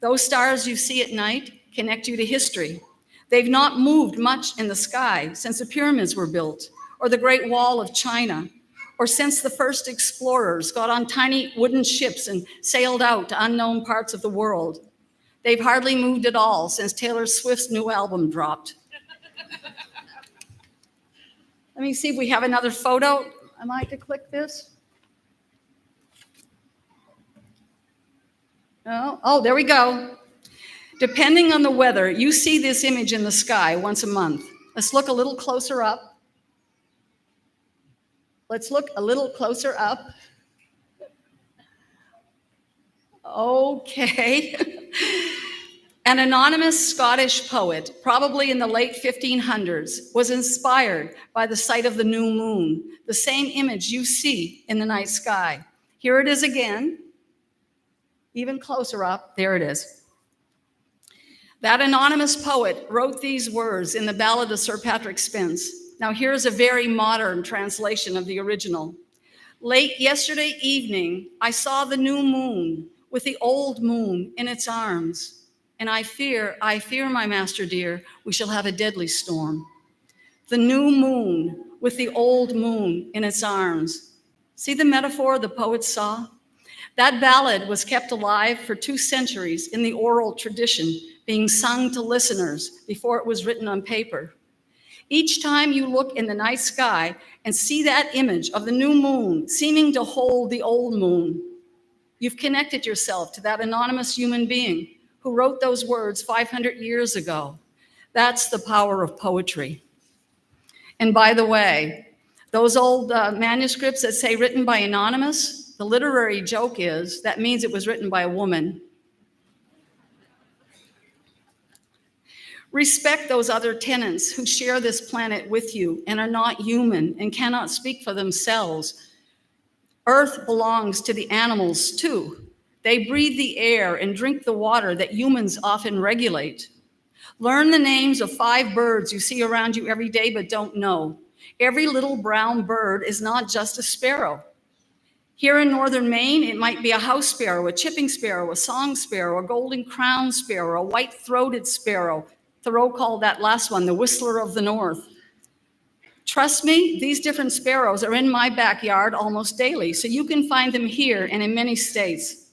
Those stars you see at night connect you to history. They've not moved much in the sky since the pyramids were built, or the Great Wall of China, or since the first explorers got on tiny wooden ships and sailed out to unknown parts of the world. They've hardly moved at all since Taylor Swift's new album dropped. Let me see if we have another photo. Am I to click this? No? Oh, there we go. Depending on the weather, you see this image in the sky once a month. Let's look a little closer up. Let's look a little closer up. Okay. An anonymous Scottish poet, probably in the late 1500s, was inspired by the sight of the new moon, the same image you see in the night sky. Here it is again. Even closer up, there it is. That anonymous poet wrote these words in the Ballad of Sir Patrick Spens. Now here's a very modern translation of the original. Late yesterday evening, I saw the new moon with the old moon in its arms. And I fear, my master dear, we shall have a deadly storm. The new moon with the old moon in its arms. See the metaphor the poet saw? That ballad was kept alive for 2 centuries in the oral tradition, being sung to listeners before it was written on paper. Each time you look in the night sky and see that image of the new moon seeming to hold the old moon, you've connected yourself to that anonymous human being who wrote those words 500 years ago. That's the power of poetry. And by the way, those old manuscripts that say written by anonymous, the literary joke is that means it was written by a woman. Respect those other tenants who share this planet with you and are not human and cannot speak for themselves. Earth belongs to the animals too. They breathe the air and drink the water that humans often regulate. Learn the names of 5 birds you see around you every day but don't know. Every little brown bird is not just a sparrow. Here in northern Maine, it might be a house sparrow, a chipping sparrow, a song sparrow, a golden crown sparrow, a white-throated sparrow. Thoreau called that last one the whistler of the north. Trust me, these different sparrows are in my backyard almost daily, so you can find them here and in many states.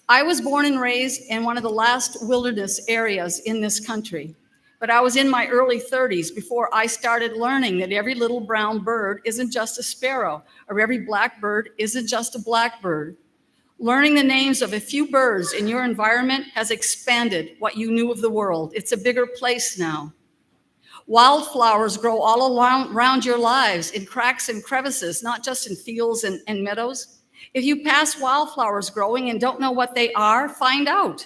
I was born and raised in one of the last wilderness areas in this country, but I was in my early 30s before I started learning that every little brown bird isn't just a sparrow, or every black bird isn't just a blackbird. Learning the names of a few birds in your environment has expanded what you knew of the world. It's a bigger place now. Wildflowers grow all around your lives in cracks and crevices, not just in fields and meadows. If you pass wildflowers growing and don't know what they are, find out.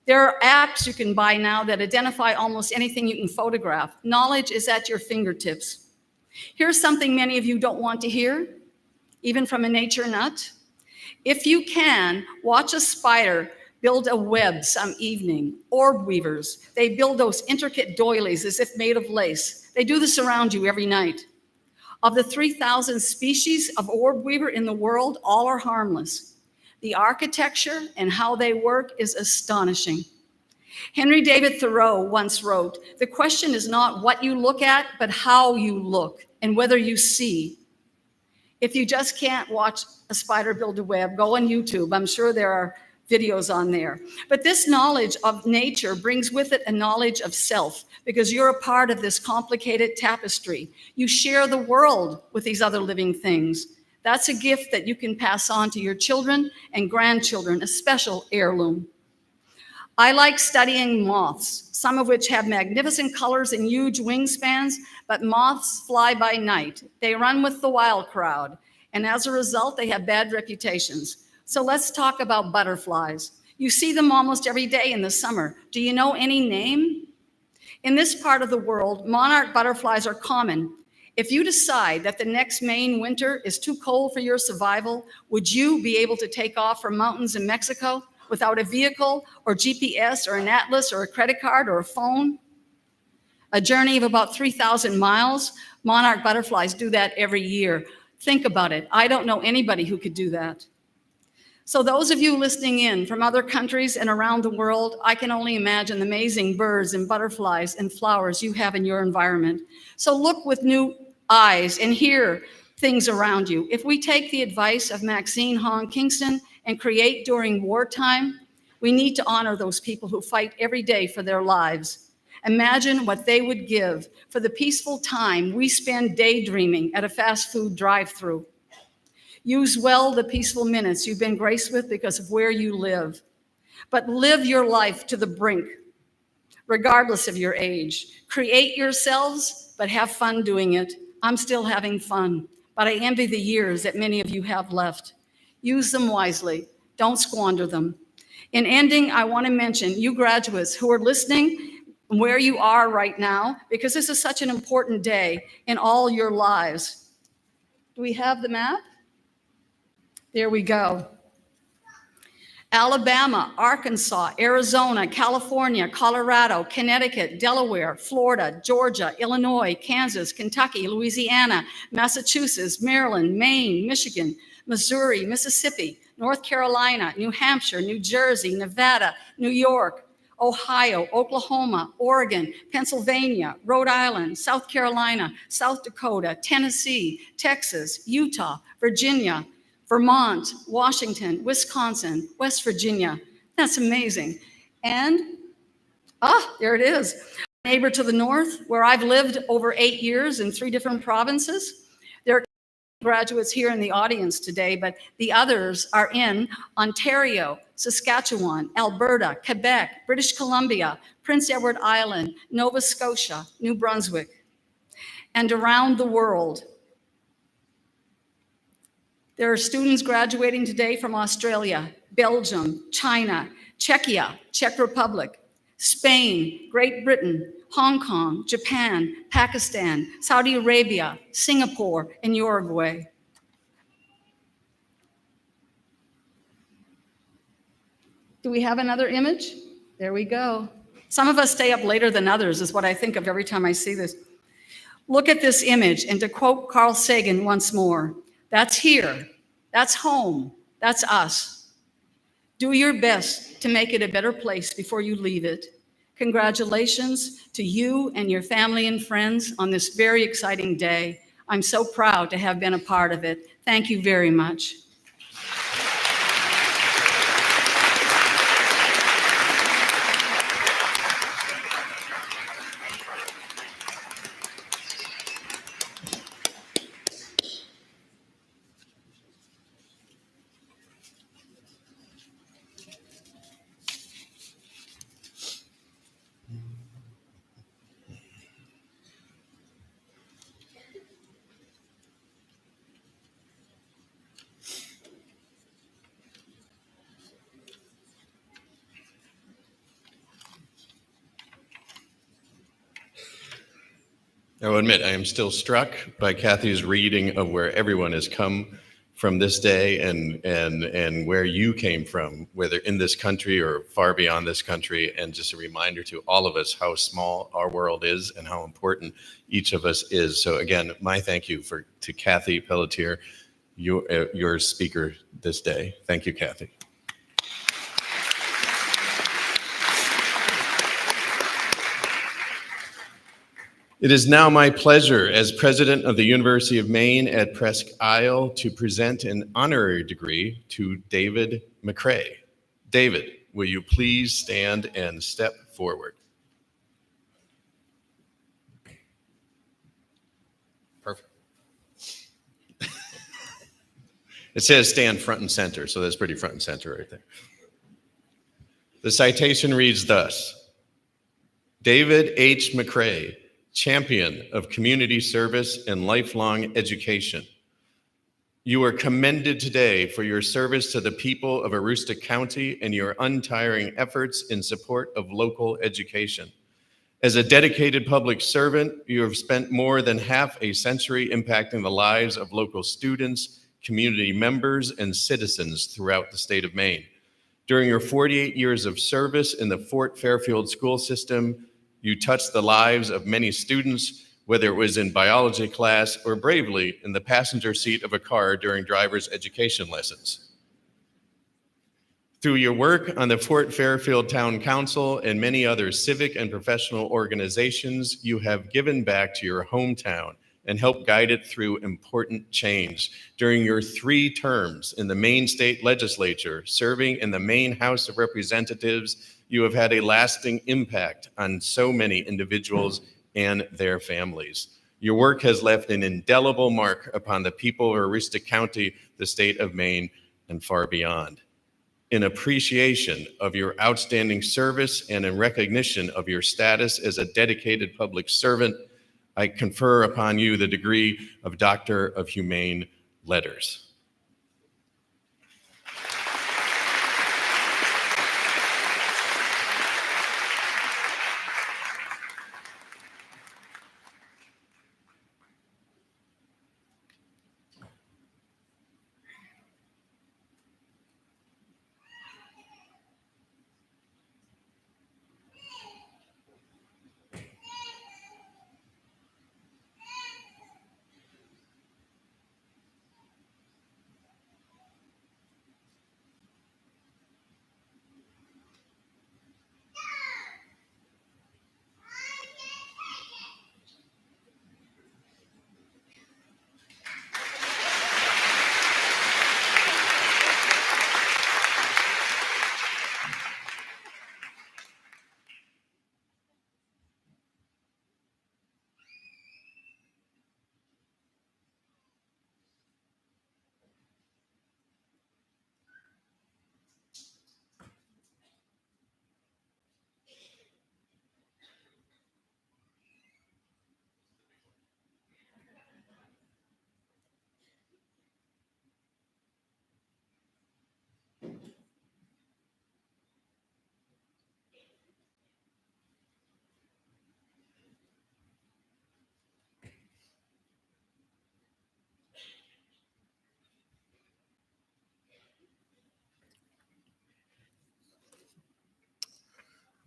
There are apps you can buy now that identify almost anything you can photograph. Knowledge is at your fingertips. Here's something many of you don't want to hear, even from a nature nut. If you can, watch a spider build a web some evening. Orb weavers, they build those intricate doilies as if made of lace. They do this around you every night. Of the 3,000 species of orb weaver in the world, all are harmless. The architecture and how they work is astonishing. Henry David Thoreau once wrote, "The question is not what you look at, but how you look and whether you see." If you just can't watch a spider build a web, go on YouTube. I'm sure there are videos on there. But this knowledge of nature brings with it a knowledge of self, because you're a part of this complicated tapestry. You share the world with these other living things. That's a gift that you can pass on to your children and grandchildren, a special heirloom. I like studying moths, some of which have magnificent colors and huge wingspans, but moths fly by night. They run with the wild crowd, and as a result, they have bad reputations. So let's talk about butterflies. You see them almost every day in the summer. Do you know any name? In this part of the world, monarch butterflies are common. If you decide that the next Maine winter is too cold for your survival, would you be able to take off from mountains in Mexico without a vehicle or GPS or an atlas or a credit card or a phone? A journey of about 3,000 miles. Monarch butterflies do that every year. Think about it. I don't know anybody who could do that. So those of you listening in from other countries and around the world, I can only imagine the amazing birds and butterflies and flowers you have in your environment. So look with new eyes and hear things around you. If we take the advice of Maxine Hong Kingston and create during wartime, we need to honor those people who fight every day for their lives. Imagine what they would give for the peaceful time we spend daydreaming at a fast food drive-thru. Use well the peaceful minutes you've been graced with because of where you live. But live your life to the brink, regardless of your age. Create yourselves, but have fun doing it. I'm still having fun, but I envy the years that many of you have left. Use them wisely. Don't squander them. In ending, I want to mention you graduates who are listening where you are right now, because this is such an important day in all your lives. Do we have the map? There we go. Alabama, Arkansas, Arizona, California, Colorado, Connecticut, Delaware, Florida, Georgia, Illinois, Kansas, Kentucky, Louisiana, Massachusetts, Maryland, Maine, Michigan, Missouri, Mississippi, North Carolina, New Hampshire, New Jersey, Nevada, New York, Ohio, Oklahoma, Oregon, Pennsylvania, Rhode Island, South Carolina, South Dakota, Tennessee, Texas, Utah, Virginia, Vermont, Washington, Wisconsin, West Virginia. That's amazing. And, there it is. Neighbor to the north, where I've lived over 8 years in 3 different provinces. There are graduates here in the audience today, but the others are in Ontario, Saskatchewan, Alberta, Quebec, British Columbia, Prince Edward Island, Nova Scotia, New Brunswick, and around the world. There are students graduating today from Australia, Belgium, China, Czechia, Czech Republic, Spain, Great Britain, Hong Kong, Japan, Pakistan, Saudi Arabia, Singapore, and Uruguay. Do we have another image? There we go. Some of us stay up later than others, is what I think of every time I see this. Look at this image, and to quote Carl Sagan once more, that's here, that's home, that's us. Do your best to make it a better place before you leave it. Congratulations to you and your family and friends on this very exciting day. I'm so proud to have been a part of it. Thank you very much. I will admit, I am still struck by Kathy's reading of where everyone has come from this day and where you came from, whether in this country or far beyond this country, and just a reminder to all of us how small our world is and how important each of us is. So again, my thank you to Kathy Pelletier, your speaker this day. Thank you, Kathy. It is now my pleasure as president of the University of Maine at Presque Isle to present an honorary degree to David McCrae. David, will you please stand and step forward? Perfect. It says stand front and center, so that's pretty front and center right there. The citation reads thus: David H. McCrae, champion of community service and lifelong education. You are commended today for your service to the people of Aroostook County and your untiring efforts in support of local education. As a dedicated public servant, you have spent more than half a century impacting the lives of local students, community members, and citizens throughout the state of Maine. During your 48 years of service in the Fort Fairfield school system, you touched the lives of many students, whether it was in biology class or bravely in the passenger seat of a car during driver's education lessons. Through your work on the Fort Fairfield Town Council and many other civic and professional organizations, you have given back to your hometown and helped guide it through important change. During your 3 terms in the Maine State Legislature, serving in the Maine House of Representatives, you have had a lasting impact on so many individuals and their families. Your work has left an indelible mark upon the people of Aroostook County, the state of Maine, and far beyond. In appreciation of your outstanding service and in recognition of your status as a dedicated public servant, I confer upon you the degree of Doctor of Humane Letters.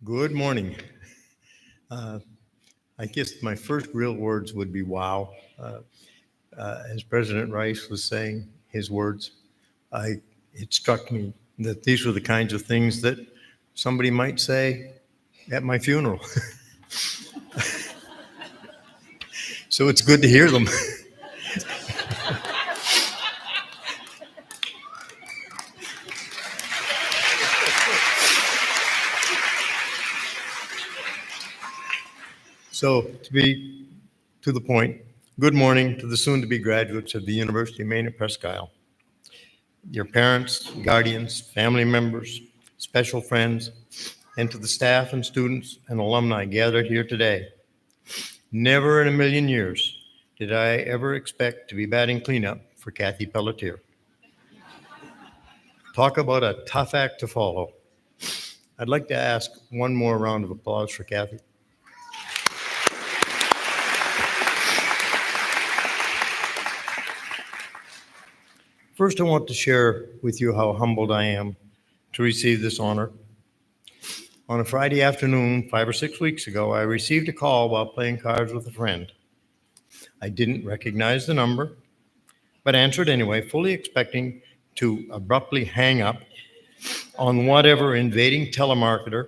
Good morning. I guess my first real words would be wow. As President Rice was saying his words, it struck me that these were the kinds of things that somebody might say at my funeral. So it's good to hear them. So to be to the point, good morning to the soon-to-be graduates of the University of Maine at Presque Isle. Your parents, guardians, family members, special friends, and to the staff and students and alumni gathered here today. Never in a million years did I ever expect to be batting cleanup for Kathy Pelletier. Talk about a tough act to follow. I'd like to ask one more round of applause for Kathy. First, I want to share with you how humbled I am to receive this honor. On a Friday afternoon, 5 or 6 weeks ago, I received a call while playing cards with a friend. I didn't recognize the number, but answered anyway, fully expecting to abruptly hang up on whatever invading telemarketer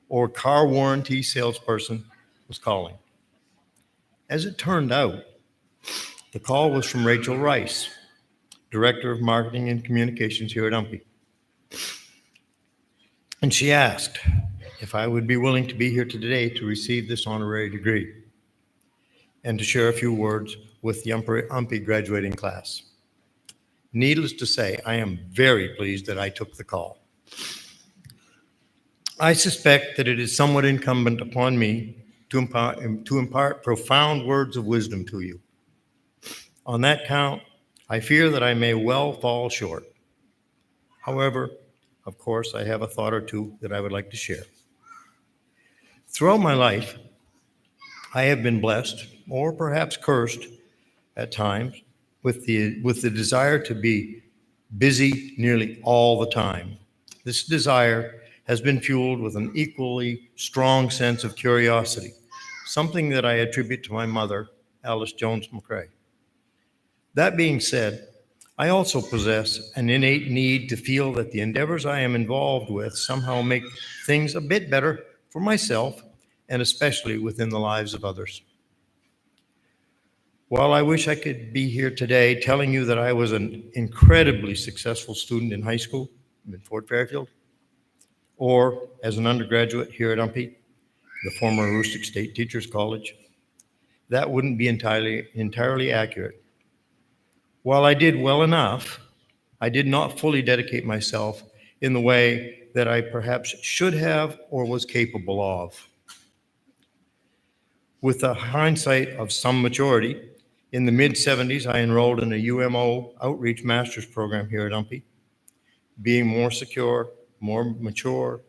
or car warranty salesperson was calling. As it turned out, the call was from Rachel Rice, Director of Marketing and Communications here at UMPI. And she asked if I would be willing to be here today to receive this honorary degree and to share a few words with the UMPI graduating class. Needless to say, I am very pleased that I took the call. I suspect that it is somewhat incumbent upon me to impart profound words of wisdom to you. On that count, I fear that I may well fall short. However, of course, I have a thought or two that I would like to share. Throughout my life, I have been blessed, or perhaps cursed at times, with the desire to be busy nearly all the time. This desire has been fueled with an equally strong sense of curiosity, something that I attribute to my mother, Alice Jones McCrae. That being said, I also possess an innate need to feel that the endeavors I am involved with somehow make things a bit better for myself and especially within the lives of others. While I wish I could be here today telling you that I was an incredibly successful student in high school in Fort Fairfield, or as an undergraduate here at UMPI, the former Aroostook State Teachers College, that wouldn't be entirely accurate. While I did well enough, I did not fully dedicate myself in the way that I perhaps should have or was capable of. With the hindsight of some maturity, in the mid-'70s, I enrolled in a UMO outreach master's program here at UMPI. Being more secure, more mature,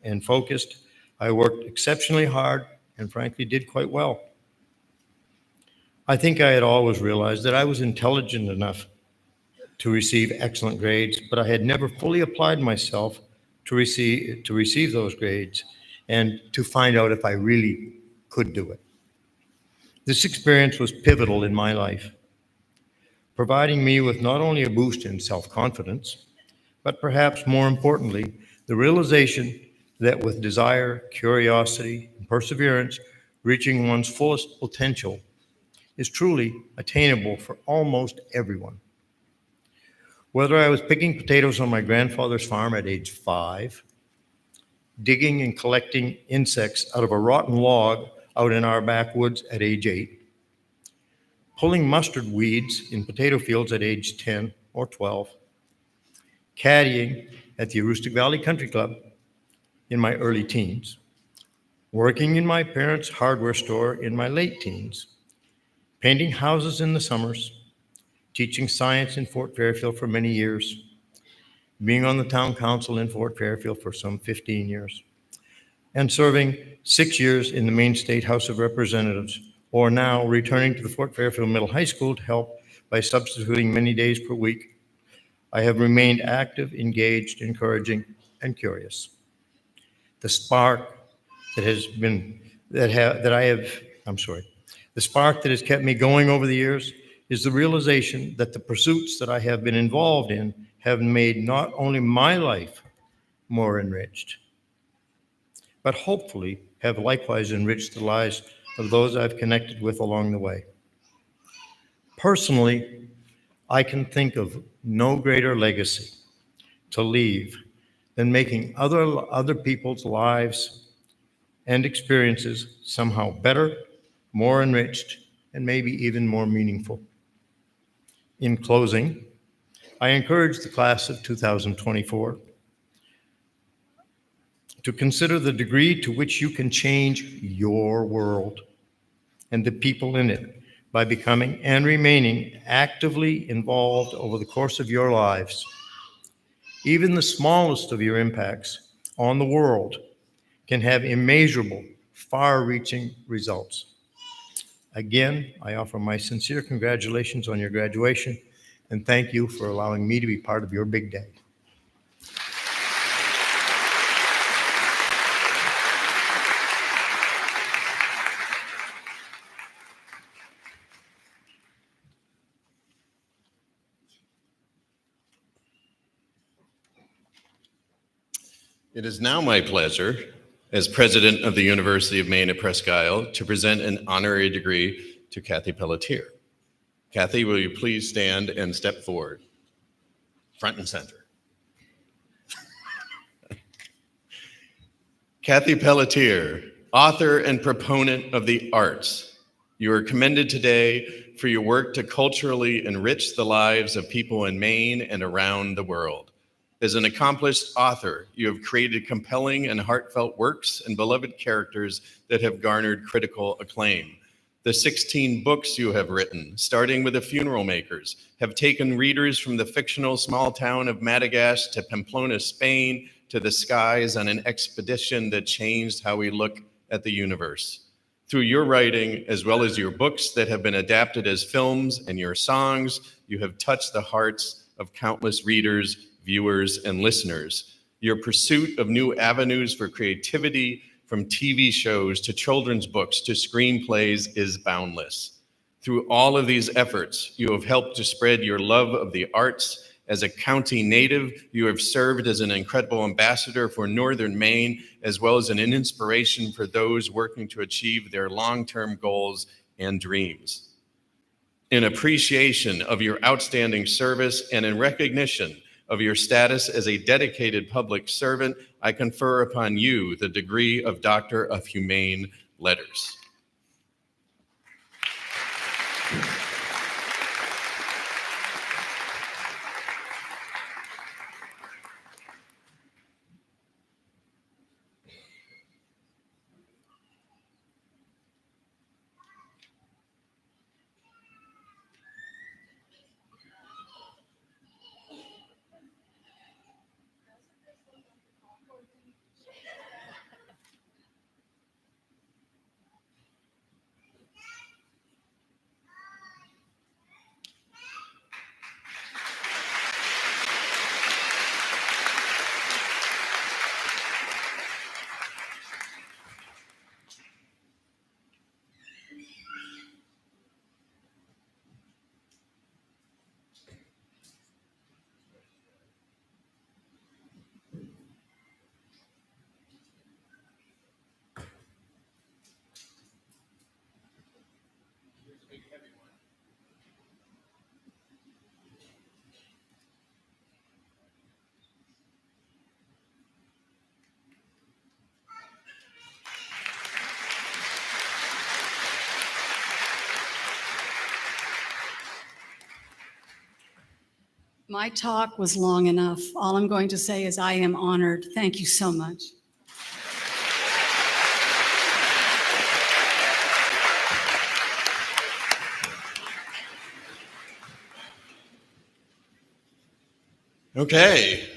and focused, I worked exceptionally hard and frankly did quite well. I think I had always realized that I was intelligent enough to receive excellent grades, but I had never fully applied myself to receive those grades and to find out if I really could do it. This experience was pivotal in my life, providing me with not only a boost in self-confidence, but perhaps more importantly, the realization that with desire, curiosity, and perseverance, reaching one's fullest potential is truly attainable for almost everyone. Whether I was picking potatoes on my grandfather's farm at age 5, digging and collecting insects out of a rotten log out in our backwoods at age 8, pulling mustard weeds in potato fields at age 10 or 12, caddying at the Aroostook Valley Country Club in my early teens, working in my parents' hardware store in my late teens, painting houses in the summers, teaching science in Fort Fairfield for many years, being on the town council in Fort Fairfield for some 15 years, and serving 6 years in the Maine State House of Representatives, or now returning to the Fort Fairfield Middle High School to help by substituting many days per week. I have remained active, engaged, encouraging, and curious. The spark that has kept me going over the years is the realization that the pursuits that I have been involved in have made not only my life more enriched, but hopefully have likewise enriched the lives of those I've connected with along the way. Personally, I can think of no greater legacy to leave than making other people's lives and experiences somehow better, more enriched, and maybe even more meaningful. In closing, I encourage the class of 2024 to consider the degree to which you can change your world and the people in it by becoming and remaining actively involved over the course of your lives. Even the smallest of your impacts on the world can have immeasurable, far-reaching results. Again, I offer my sincere congratulations on your graduation and thank you for allowing me to be part of your big day. It is now my pleasure, as president of the University of Maine at Presque, to present an honorary degree to Kathy Pelletier. Kathy, will you please stand and step forward, front and center. Kathy Pelletier, author and proponent of the arts. You are commended today for your work to culturally enrich the lives of people in Maine and around the world. As an accomplished author, you have created compelling and heartfelt works and beloved characters that have garnered critical acclaim. The 16 books you have written, starting with The Funeral Makers, have taken readers from the fictional small town of Madagash to Pamplona, Spain, to the skies on an expedition that changed how we look at the universe. Through your writing, as well as your books that have been adapted as films and your songs, you have touched the hearts of countless readers, viewers, and listeners. Your pursuit of new avenues for creativity, from TV shows to children's books to screenplays, is boundless. Through all of these efforts, you have helped to spread your love of the arts. As a county native, you have served as an incredible ambassador for Northern Maine, as well as an inspiration for those working to achieve their long-term goals and dreams. In appreciation of your outstanding service and in recognition of your status as a dedicated public servant, I confer upon you the degree of Doctor of Humane Letters. My talk was long enough. All I'm going to say is I am honored. Thank you so much. Okay.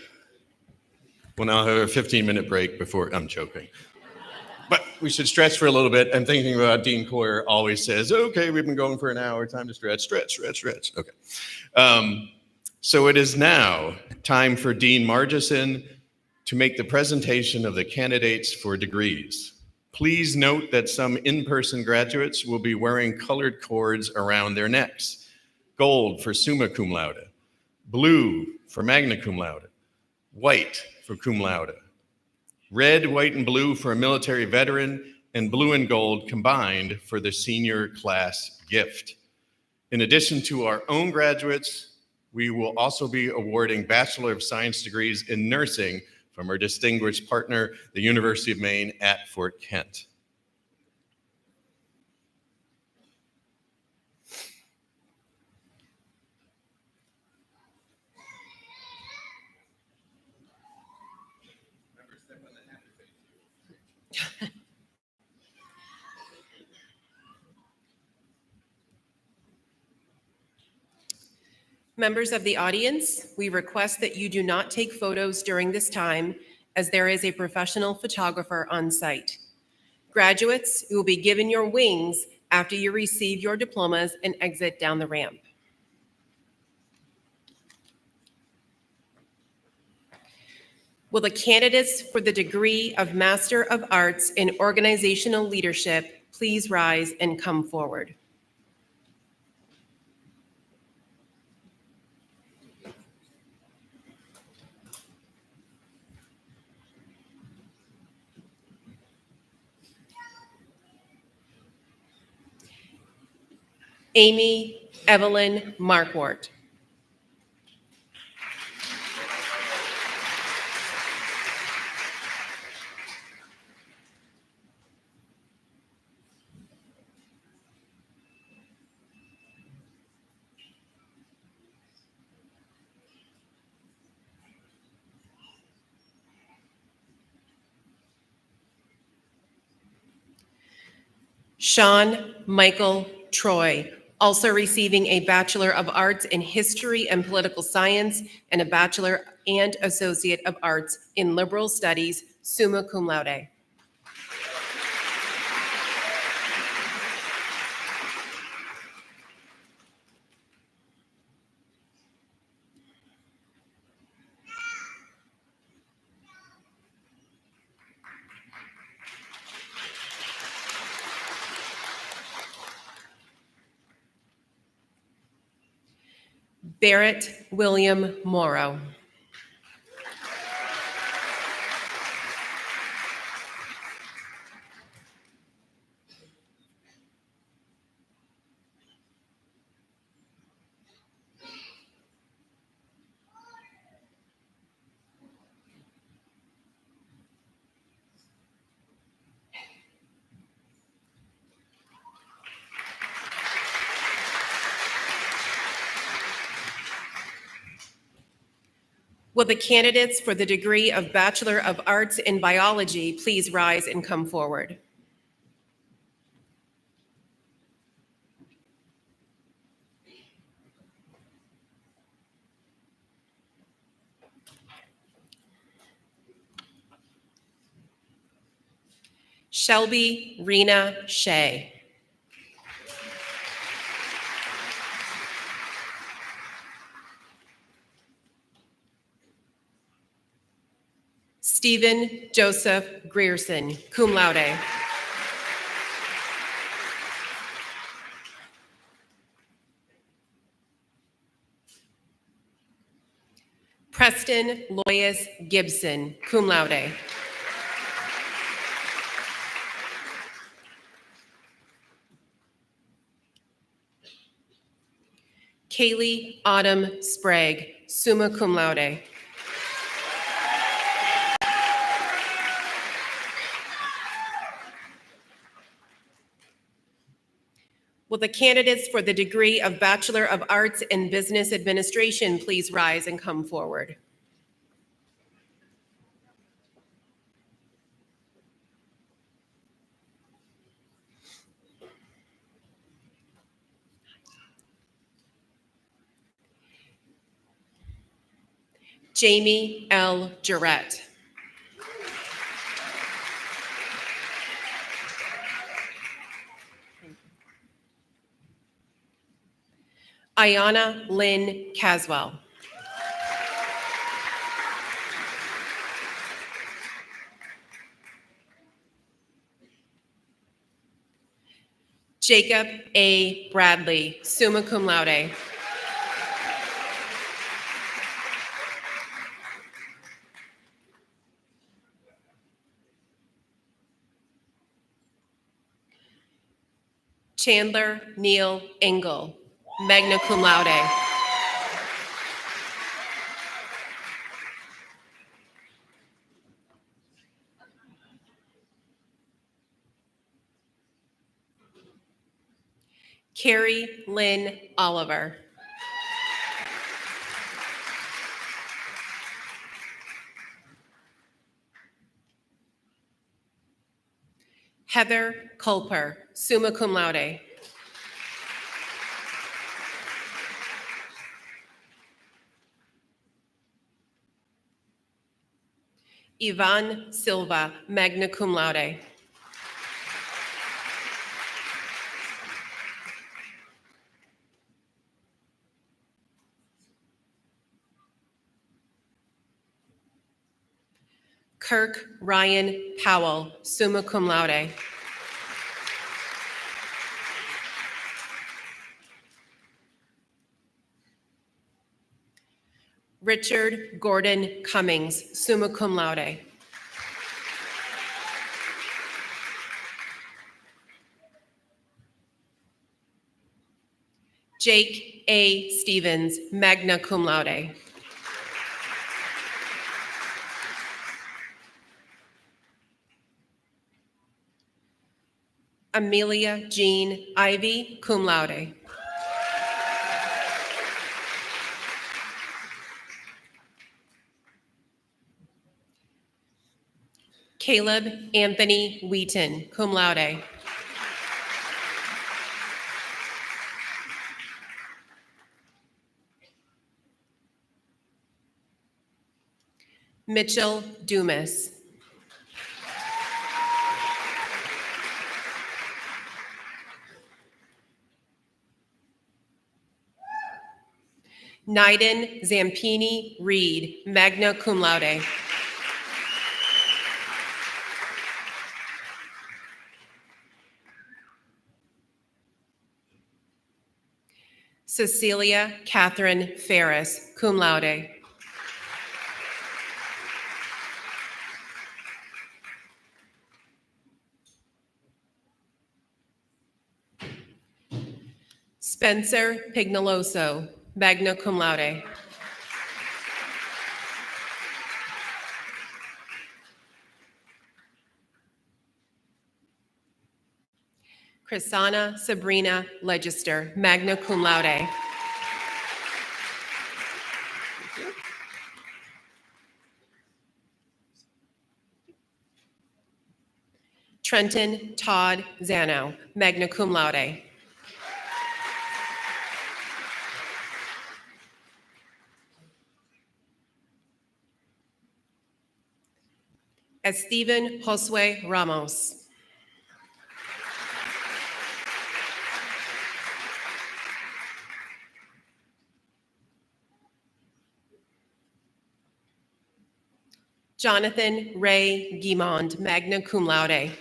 We'll now have a 15-minute break before, I'm joking. But we should stretch for a little bit. I'm thinking about Dean Coyer always says, okay, we've been going for an hour, time to stretch. Okay. So it is now time for Dean Margison to make the presentation of the candidates for degrees. Please note that some in-person graduates will be wearing colored cords around their necks. Gold for summa cum laude, blue for magna cum laude, white for cum laude, red, white, and blue for a military veteran, and blue and gold combined for the senior class gift. In addition to our own graduates, we will also be awarding Bachelor of Science degrees in nursing from our distinguished partner, the University of Maine at Fort Kent. Members of the audience, we request that you do not take photos during this time, as there is a professional photographer on site. Graduates, you will be given your wings after you receive your diplomas and exit down the ramp. Will the candidates for the degree of Master of Arts in Organizational Leadership please rise and come forward? Amy Evelyn Markwart. Sean Michael Troy, also receiving a Bachelor of Arts in History and Political Science and a Bachelor and Associate of Arts in Liberal Studies, summa cum laude. Barrett William Morrow. Will the candidates for the degree of Bachelor of Arts in Biology please rise and come forward? Shelby Rena Shea. Stephen Joseph Grierson, cum laude. Preston Lois Gibson, cum laude. Kaylee Autumn Sprague, summa cum laude. Will the candidates for the degree of Bachelor of Arts in Business Administration please rise and come forward? Jamie L. Jarrett. Ayana Lynn Caswell. Jacob A. Bradley, summa cum laude. Chandler Neil Engel, magna cum laude. Carrie Lynn Oliver. Heather Culper, summa cum laude. Yvonne Silva, magna cum laude. Kirk Ryan Powell, summa cum laude. Richard Gordon Cummings, summa cum laude. Jake A. Stevens, magna cum laude. Amelia Jean Ivy, cum laude. Caleb Anthony Wieden, cum laude. Mitchell Dumas. Niden Zampini Reed, magna cum laude. Cecilia Catherine Ferris, cum laude. Spencer Pignoloso, magna cum laude. Chrisana Sabrina Legister, magna cum laude. Trenton Todd Zano, magna cum laude. Esteban Josue Ramos. Jonathan Ray Guimond, magna cum laude.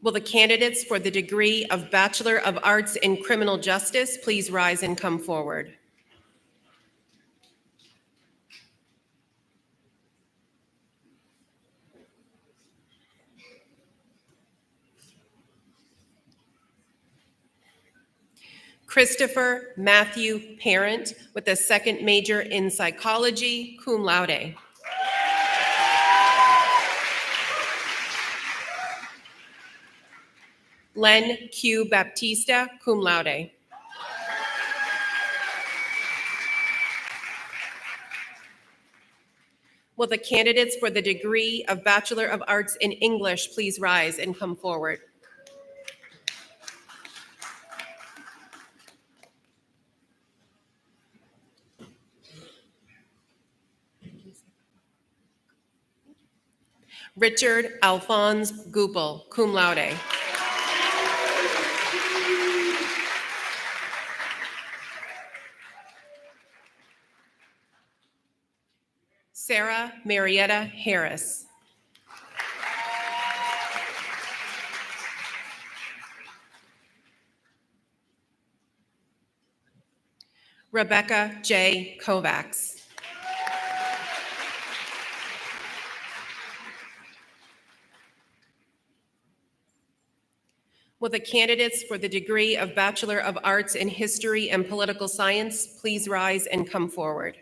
Will the candidates for the degree of Bachelor of Arts in Criminal Justice please rise and come forward? Christopher Matthew Parent with a second major in psychology, cum laude. Len Q. Baptista, cum laude. Will the candidates for the degree of Bachelor of Arts in English please rise and come forward? Richard Alphonse Goupel, cum laude. Sarah Marietta Harris. Rebecca J. Kovacs. Will the candidates for the degree of Bachelor of Arts in History and Political Science please rise and come forward?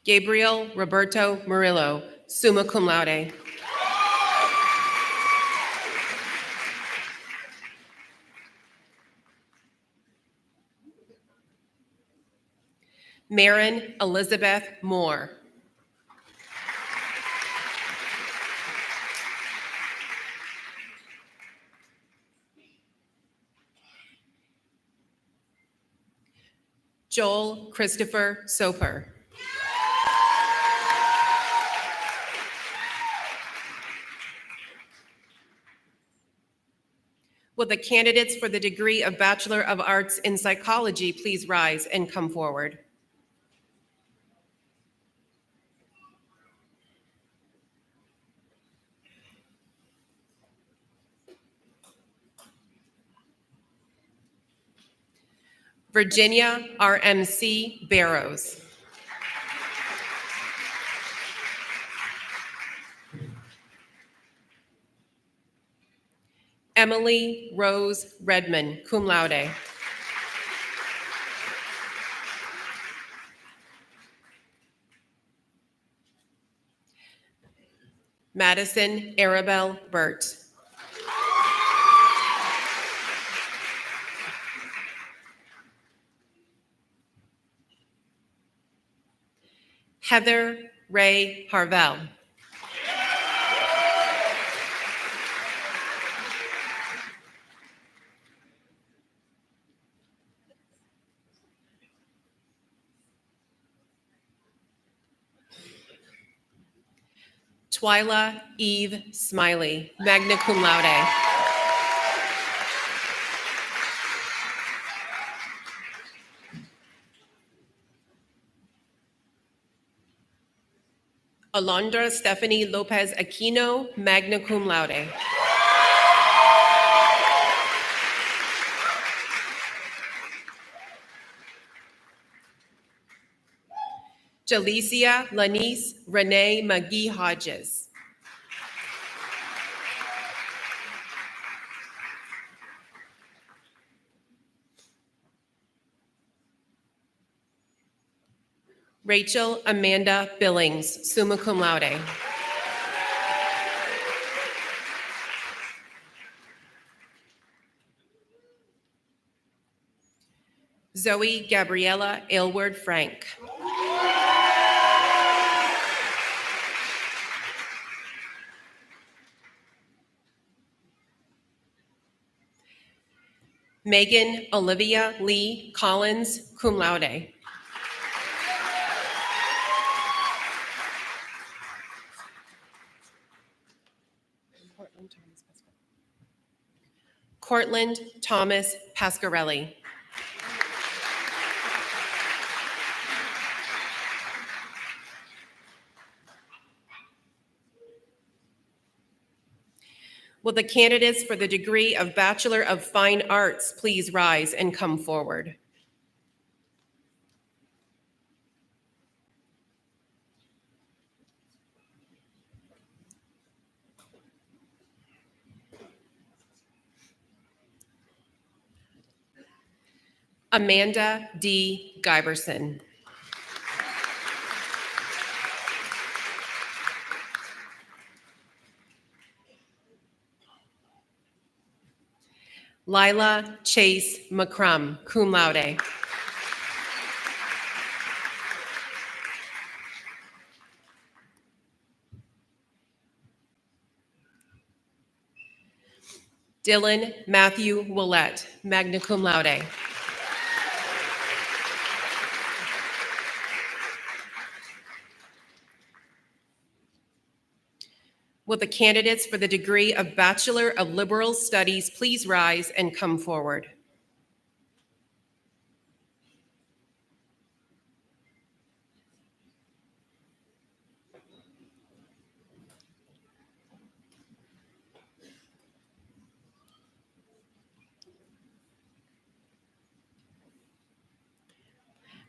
Gabriel Roberto Murillo, summa cum laude. Marin Elizabeth Moore. Joel Christopher Soper. Will the candidates for the degree of Bachelor of Arts in Psychology please rise and come forward? Virginia RMC Barrows. Emily Rose Redmond, cum laude. Madison Arabelle Burt. Heather Ray Harvell. Twyla Eve Smiley, magna cum laude. Alondra Stephanie Lopez Aquino, magna cum laude. Jalicia Lanice Renee McGee Hodges. Rachel Amanda Billings, summa cum laude. Zoe Gabriella Aylward Frank. Megan Olivia Lee Collins, cum laude. Cortland Thomas Pasquarelli. Will the candidates for the degree of Bachelor of Fine Arts please rise and come forward? Amanda D. Giberson. Lila Chase McCrum, cum laude. Dylan Matthew Willett, magna cum laude. Will the candidates for the degree of Bachelor of Liberal Studies please rise and come forward?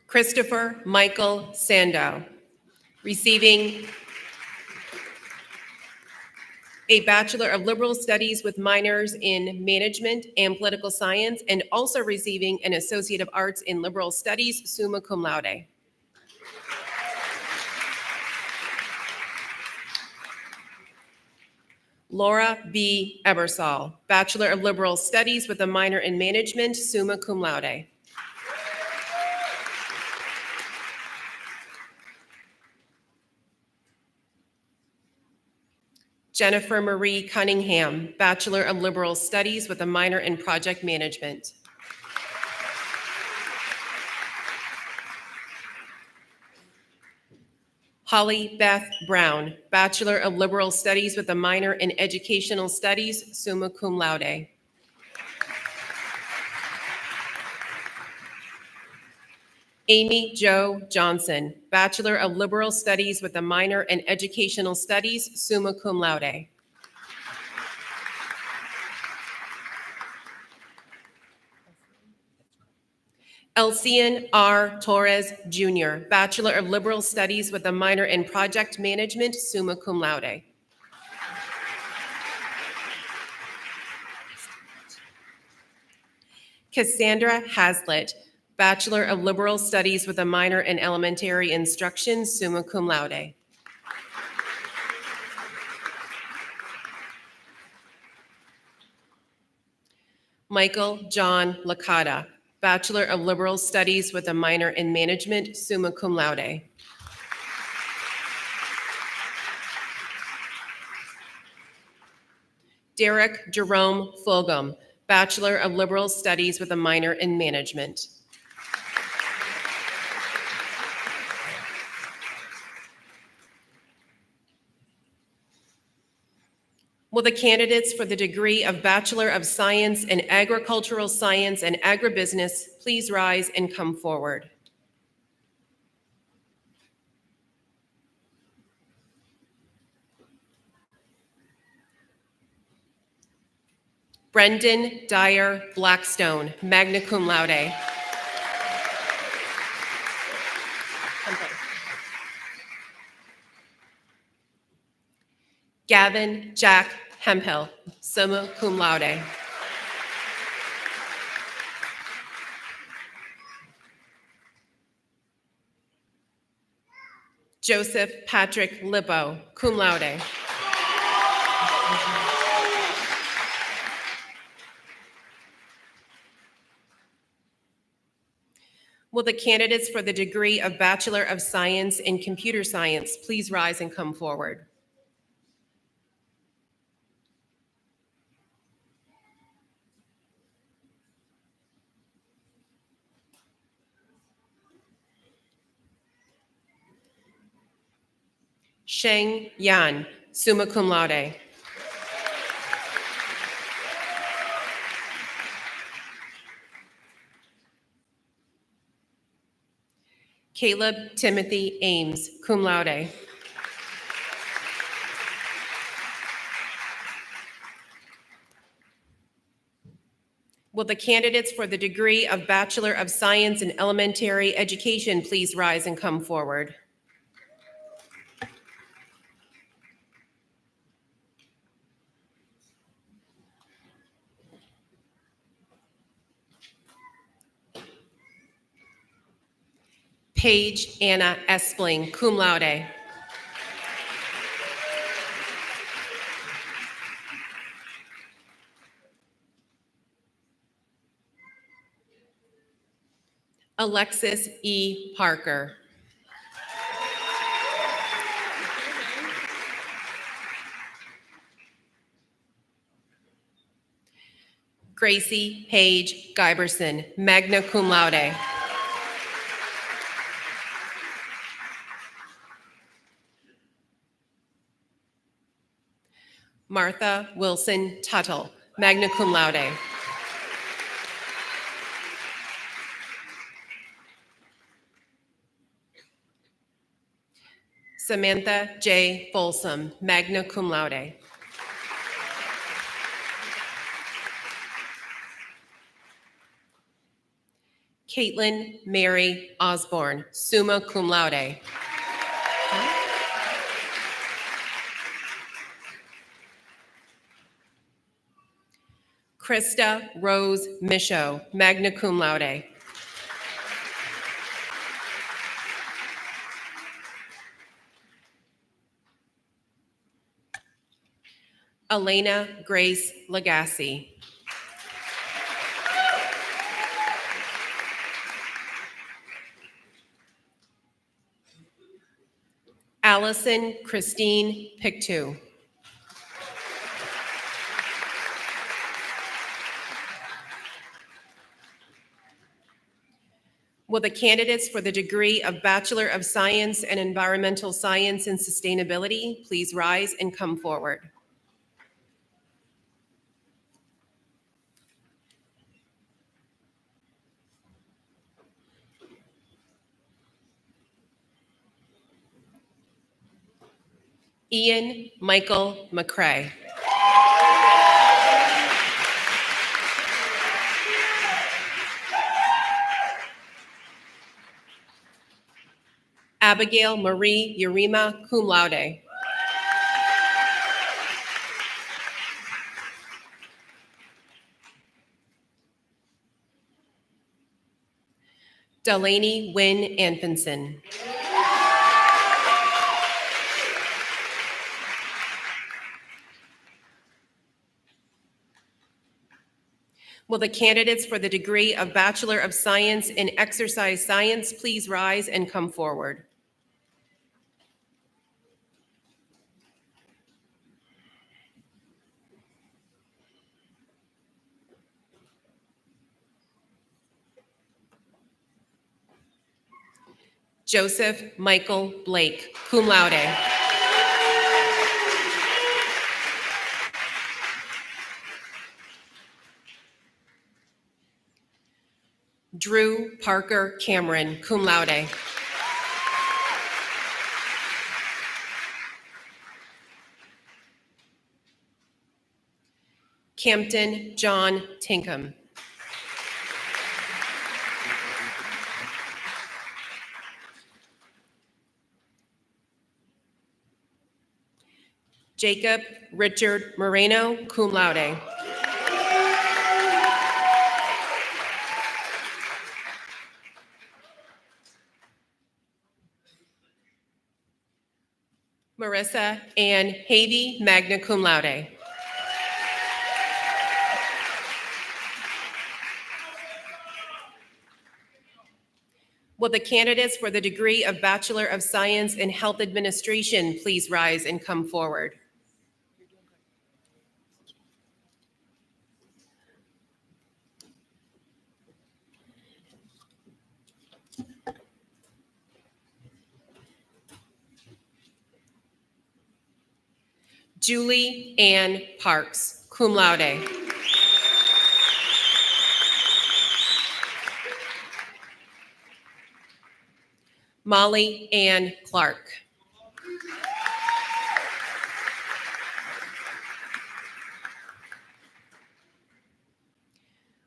Christopher Michael Sandow, receiving a Bachelor of Liberal Studies with minors in Management and Political Science, and also receiving an Associate of Arts in Liberal Studies, summa cum laude. Laura B. Ebersol, Bachelor of Liberal Studies with a minor in Management, summa cum laude. Jennifer Marie Cunningham, Bachelor of Liberal Studies with a minor in Project Management. Holly Beth Brown, Bachelor of Liberal Studies with a minor in Educational Studies, summa cum laude. Amy Jo Johnson, Bachelor of Liberal Studies with a minor in Educational Studies, summa cum laude. Elcian R. Torres Jr., Bachelor of Liberal Studies with a minor in Project Management, summa cum laude. Cassandra Hazlitt, Bachelor of Liberal Studies with a minor in Elementary Instruction, summa cum laude. Michael John Licata, Bachelor of Liberal Studies with a minor in Management, summa cum laude. Derek Jerome Fulgham, Bachelor of Liberal Studies with a minor in Management. Will the candidates for the degree of Bachelor of Science in Agricultural Science and Agribusiness please rise and come forward? Brendan Dyer Blackstone, magna cum laude. Gavin Jack Hemphill, summa cum laude. Joseph Patrick Lippo, cum laude. Will the candidates for the degree of Bachelor of Science in Computer Science please rise and come forward? Sheng Yan, summa cum laude. Caleb Timothy Ames, cum laude. Will the candidates for the degree of Bachelor of Science in Elementary Education please rise and come forward? Paige Anna Espling, cum laude. Alexis E. Parker. Gracie Paige Giberson, magna cum laude. Martha Wilson Tuttle, magna cum laude. Samantha J. Folsom, magna cum laude. Caitlin Mary Osborne, summa cum laude. Krista Rose Michaud, magna cum laude. Elena Grace Lagasse. Allison Christine Pictou. Will the candidates for the degree of Bachelor of Science in Environmental Science and Sustainability please rise and come forward? Ian Michael McCrae. Abigail Marie Urema, cum laude. Delaney Wynn Anfinson. Will the candidates for the degree of Bachelor of Science in Exercise Science please rise and come forward? Joseph Michael Blake, cum laude. Drew Parker Cameron, cum laude. Campton John Tinkham. Jacob Richard Moreno, cum laude. Marissa Ann Havey, magna cum laude. Will the candidates for the degree of Bachelor of Science in Health Administration please rise and come forward? Julie Ann Parks, cum laude. Molly Ann Clark.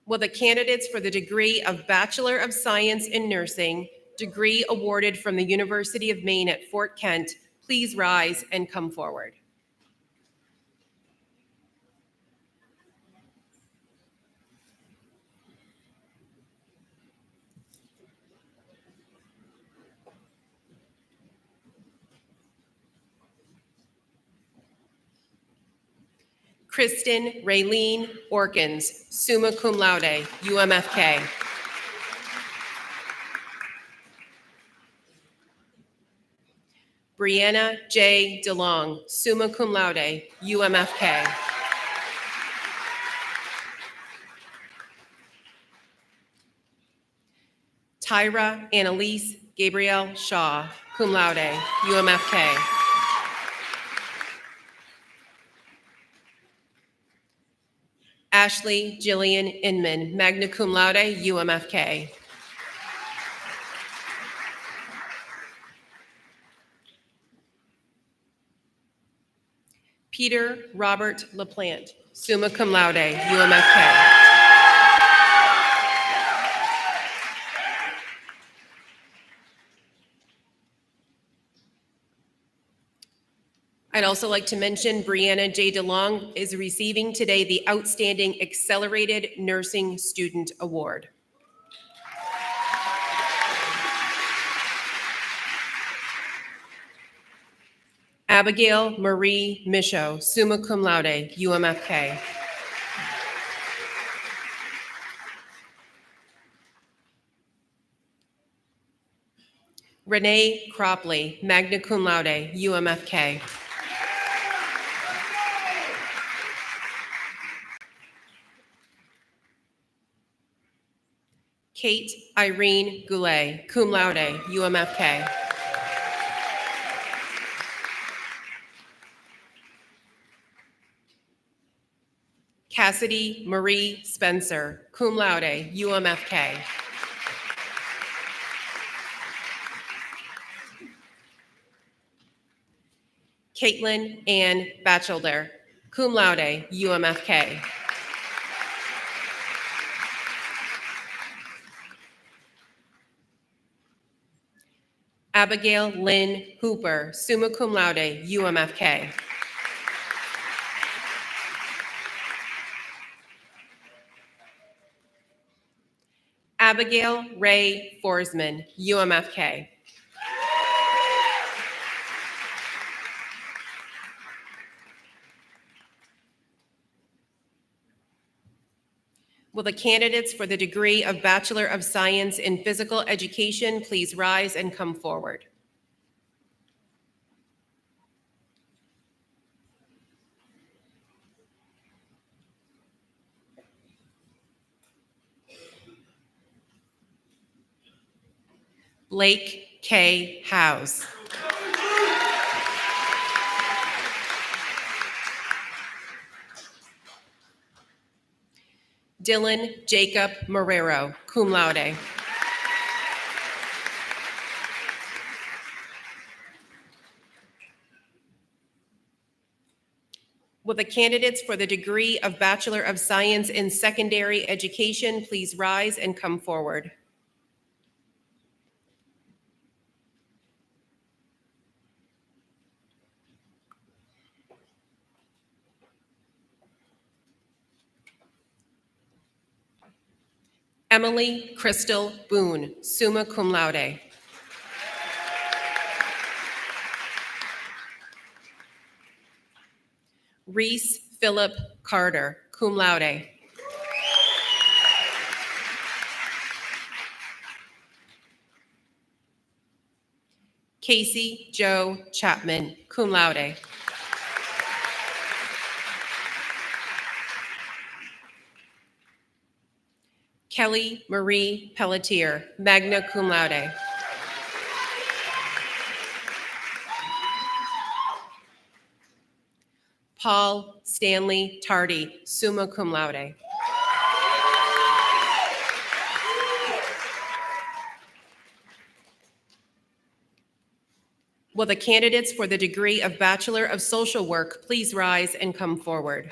Will the candidates for the degree of Bachelor of Science in Nursing, degree awarded from the University of Maine at Fort Kent, please rise and come forward? Kristen Raylene Orkins, summa cum laude, UMFK. Brianna J. DeLong, summa cum laude, UMFK. Tyra Annalise Gabrielle Shaw, cum laude, UMFK. Ashley Jillian Inman, magna cum laude, UMFK. Peter Robert LaPlante, summa cum laude, UMFK. I'd also like to mention Brianna J. DeLong is receiving today the Outstanding Accelerated Nursing Student Award. Abigail Marie Michaud, summa cum laude, UMFK. Renee Cropley, magna cum laude, UMFK. Kate Irene Goulet, cum laude, UMFK. Cassidy Marie Spencer, cum laude, UMFK. Caitlin Ann Batchelder, cum laude, UMFK. Abigail Lynn Hooper, summa cum laude, UMFK. Abigail Ray Forsman, UMFK. Will the candidates for the degree of Bachelor of Science in Physical Education please rise and come forward? Blake K. Howes. Dylan Jacob Marrero, cum laude. Will the candidates for the degree of Bachelor of Science in Secondary Education please rise and come forward? Emily Crystal Boone, summa cum laude. Reese Philip Carter, cum laude. Casey Joe Chapman, cum laude. Kelly Marie Pelletier, magna cum laude. Paul Stanley Tardy, summa cum laude. Will the candidates for the degree of Bachelor of Social Work please rise and come forward?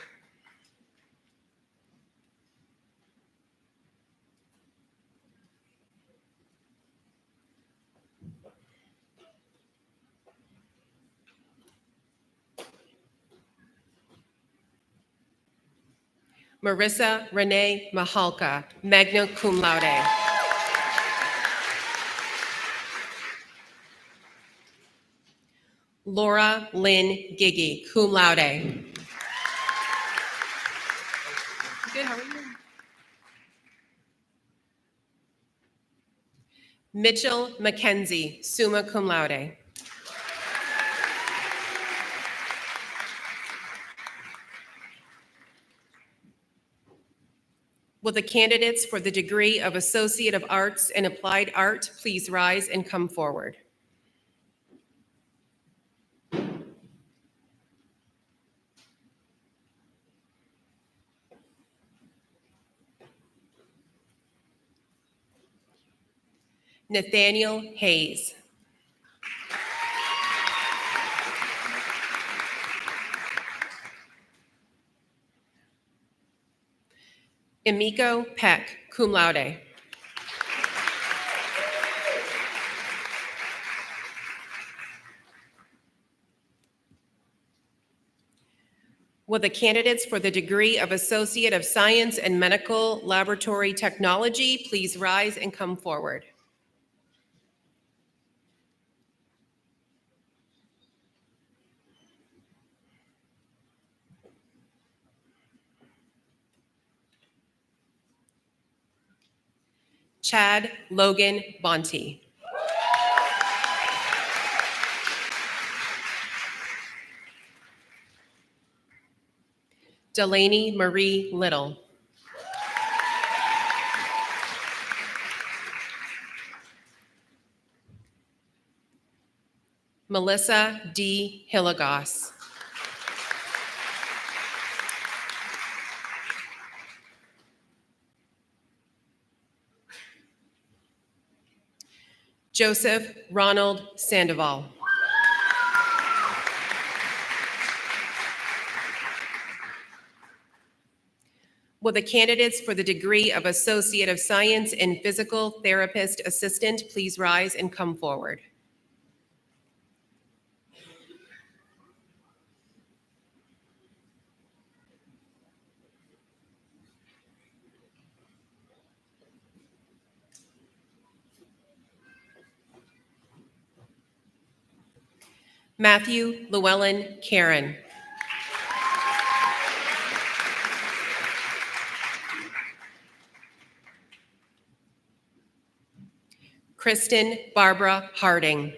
Marissa Renee Mahalka, magna cum laude. Laura Lynn Giggy, cum laude. Good, how are you? Mitchell Mackenzie, summa cum laude. Will the candidates for the degree of Associate of Arts in Applied Art please rise and come forward? Nathaniel Hayes. Emiko Peck, cum laude. Will the candidates for the degree of Associate of Science in Medical Laboratory Technology please rise and come forward? Chad Logan Bonte. Delaney Marie Little. Melissa D. Hilligoss. Joseph Ronald Sandoval. Will the candidates for the degree of Associate of Science and Physical Therapist Assistant please rise and come forward? Matthew Llewellyn Karen. Kristen Barbara Harding.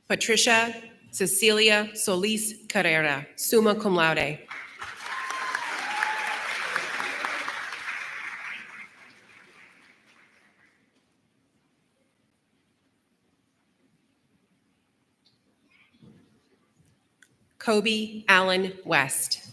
Patricia Cecilia Solis Carrera, summa cum laude. Kobe Allen West.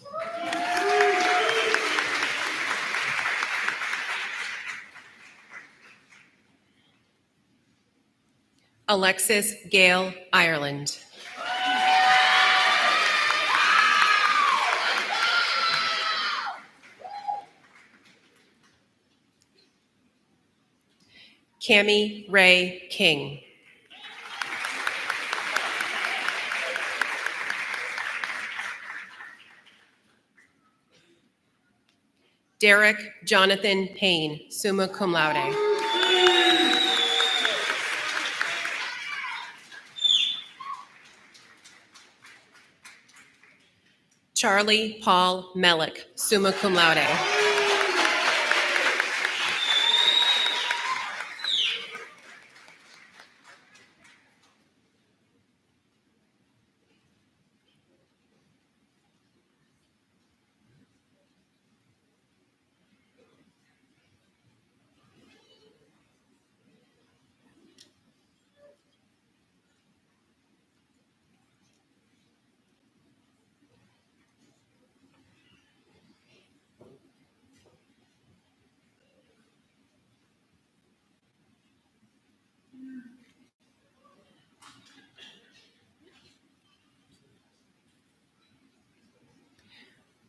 Alexis Gale Ireland. Cami Ray King. Derek Jonathan Payne, summa cum laude. Charlie Paul Melick, summa cum laude.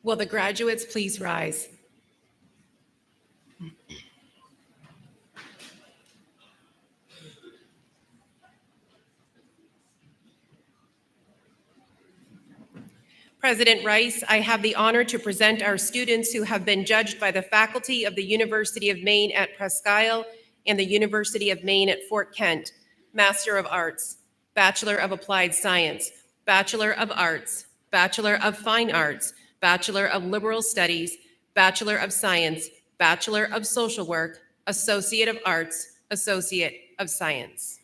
Will the graduates please rise? President Rice, I have the honor to present our students who have been judged by the faculty of the University of Maine at Presque and the University of Maine at Fort Kent. Master of Arts, Bachelor of Applied Science, Bachelor of Arts, Bachelor of Fine Arts, Bachelor of Liberal Studies, Bachelor of Science, Bachelor of Social Work, Associate of Arts, Associate of Science.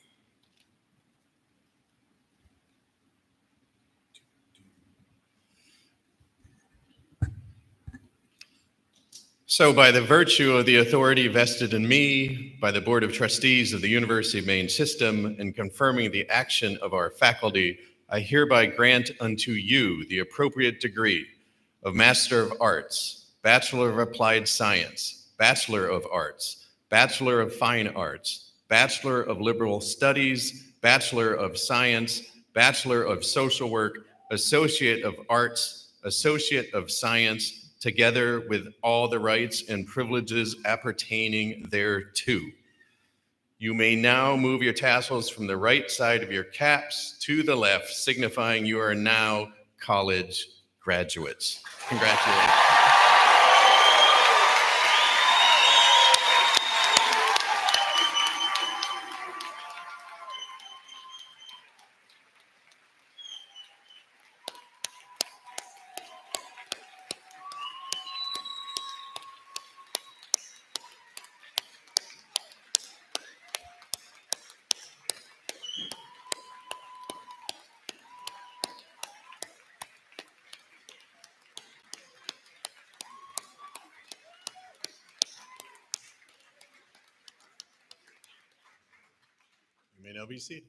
So by the virtue of the authority vested in me by the Board of Trustees of the University of Maine System and confirming the action of our faculty, I hereby grant unto you the appropriate degree of Master of Arts, Bachelor of Applied Science, Bachelor of Arts, Bachelor of Fine Arts, Bachelor of Liberal Studies, Bachelor of Science, Bachelor of Social Work, Associate of Arts, Associate of Science, together with all the rights and privileges appertaining thereto. You may now move your tassels from the right side of your caps to the left, signifying you are now college graduates. Congratulations. now be seated.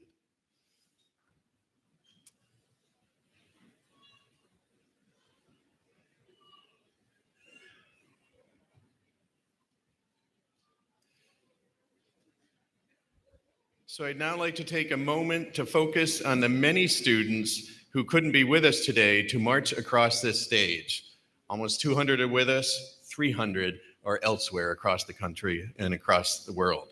So I'd now like to take a moment to focus on the many students who couldn't be with us today to march across this stage. Almost 200 are with us, 300 are elsewhere across the country and across the world.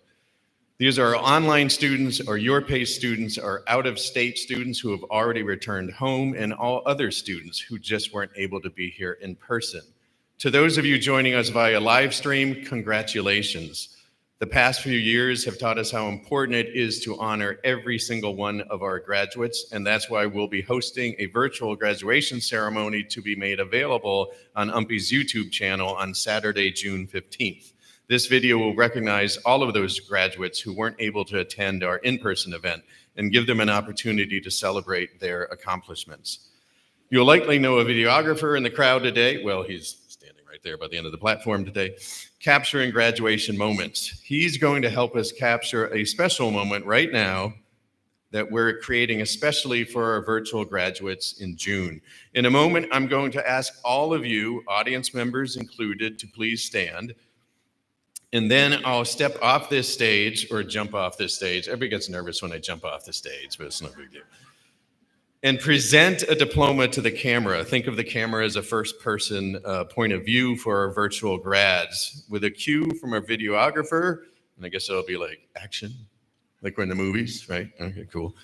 These are online students or your PACE students or out-of-state students who have already returned home, and all other students who just weren't able to be here in person. To those of you joining us via live stream, congratulations. The past few years have taught us how important it is to honor every single one of our graduates, and that's why we'll be hosting a virtual graduation ceremony to be made available on UMPI's YouTube channel on Saturday, June 15th. This video will recognize all of those graduates who weren't able to attend our in-person event and give them an opportunity to celebrate their accomplishments. You'll likely know a videographer in the crowd today. Well, he's standing right there by the end of the platform today, capturing graduation moments. He's going to help us capture a special moment right now that we're creating especially for our virtual graduates in June. In a moment, I'm going to ask all of you, audience members included, to please stand. And then I'll step off this stage or jump off this stage. Everybody gets nervous when I jump off the stage, but it's no big deal. And present a diploma to the camera. Think of the camera as a first-person point of view for our virtual grads, with a cue from our videographer, and I guess it'll be like action, like we're in the movies, right? Okay, cool.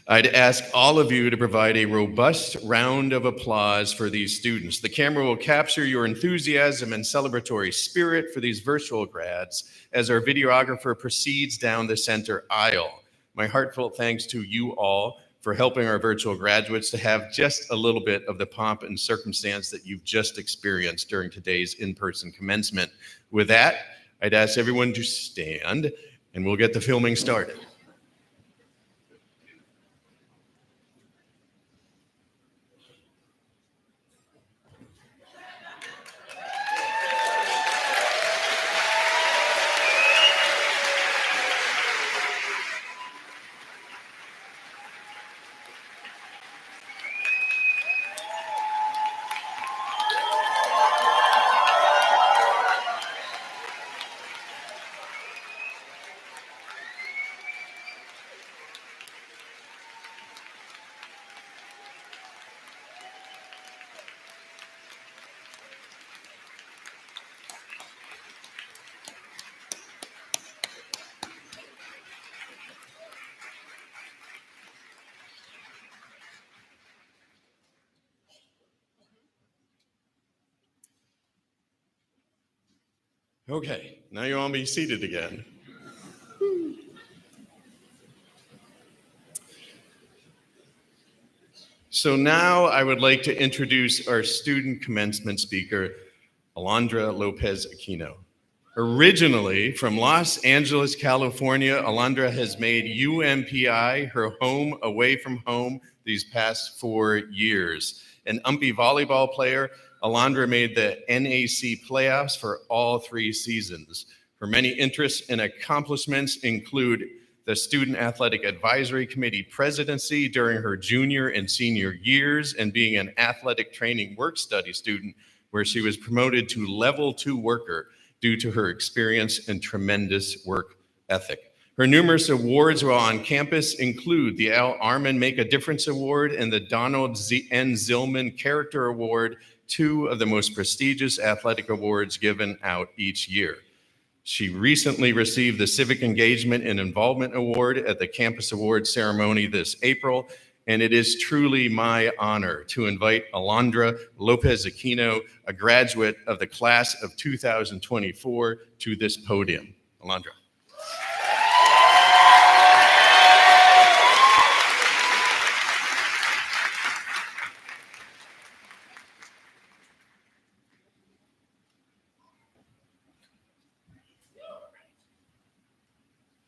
I'd ask all of you to provide a robust round of applause for these students. The camera will capture your enthusiasm and celebratory spirit for these virtual grads as our videographer proceeds down the center aisle. My heartfelt thanks to you all for helping our virtual graduates to have just a little bit of the pomp and circumstance that you've just experienced during today's in-person commencement. With that, I'd ask everyone to stand and we'll get the filming started. Okay, now you all be seated again. So now I would like to introduce our student commencement speaker, Alondra Lopez Aquino. Originally from Los Angeles, California, Alondra has made UMPI her home away from home these past 4 years. An UMPI volleyball player, Alondra made the NAC playoffs for all 3 seasons. Her many interests and accomplishments include the Student Athletic Advisory Committee presidency during her junior and senior years, and being an athletic training work study student where she was promoted to level 2 worker due to her experience and tremendous work ethic. Her numerous awards while on campus include the Al Arman Make a Difference Award and the Donald N. Zillman Character Award, 2 of the most prestigious athletic awards given out each year. She recently received the Civic Engagement and Involvement Award at the Campus Awards ceremony this April, and it is truly my honor to invite Alondra Lopez Aquino, a graduate of the class of 2024, to this podium. Alondra.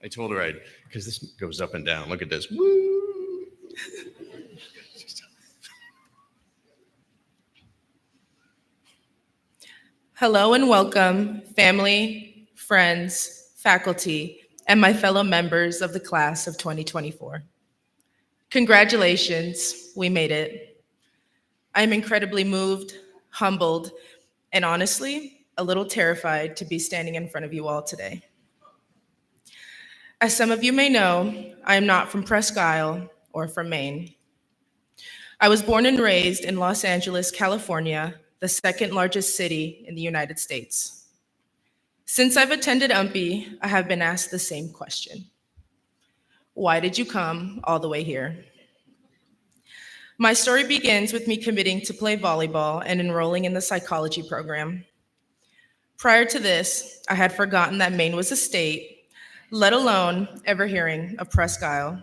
I told her because this goes up and down. Look at this. Woo! Hello and welcome, family, friends, faculty, and my fellow members of the class of 2024. Congratulations, we made it. I'm incredibly moved, humbled, and honestly, a little terrified to be standing in front of you all today. As some of you may know, I am not from Presque or from Maine. I was born and raised in Los Angeles, California, the second largest city in the United States. Since I've attended UMPI, I have been asked the same question. Why did you come all the way here? My story begins with me committing to play volleyball and enrolling in the psychology program. Prior to this, I had forgotten that Maine was a state, let alone ever hearing of Presque Isle.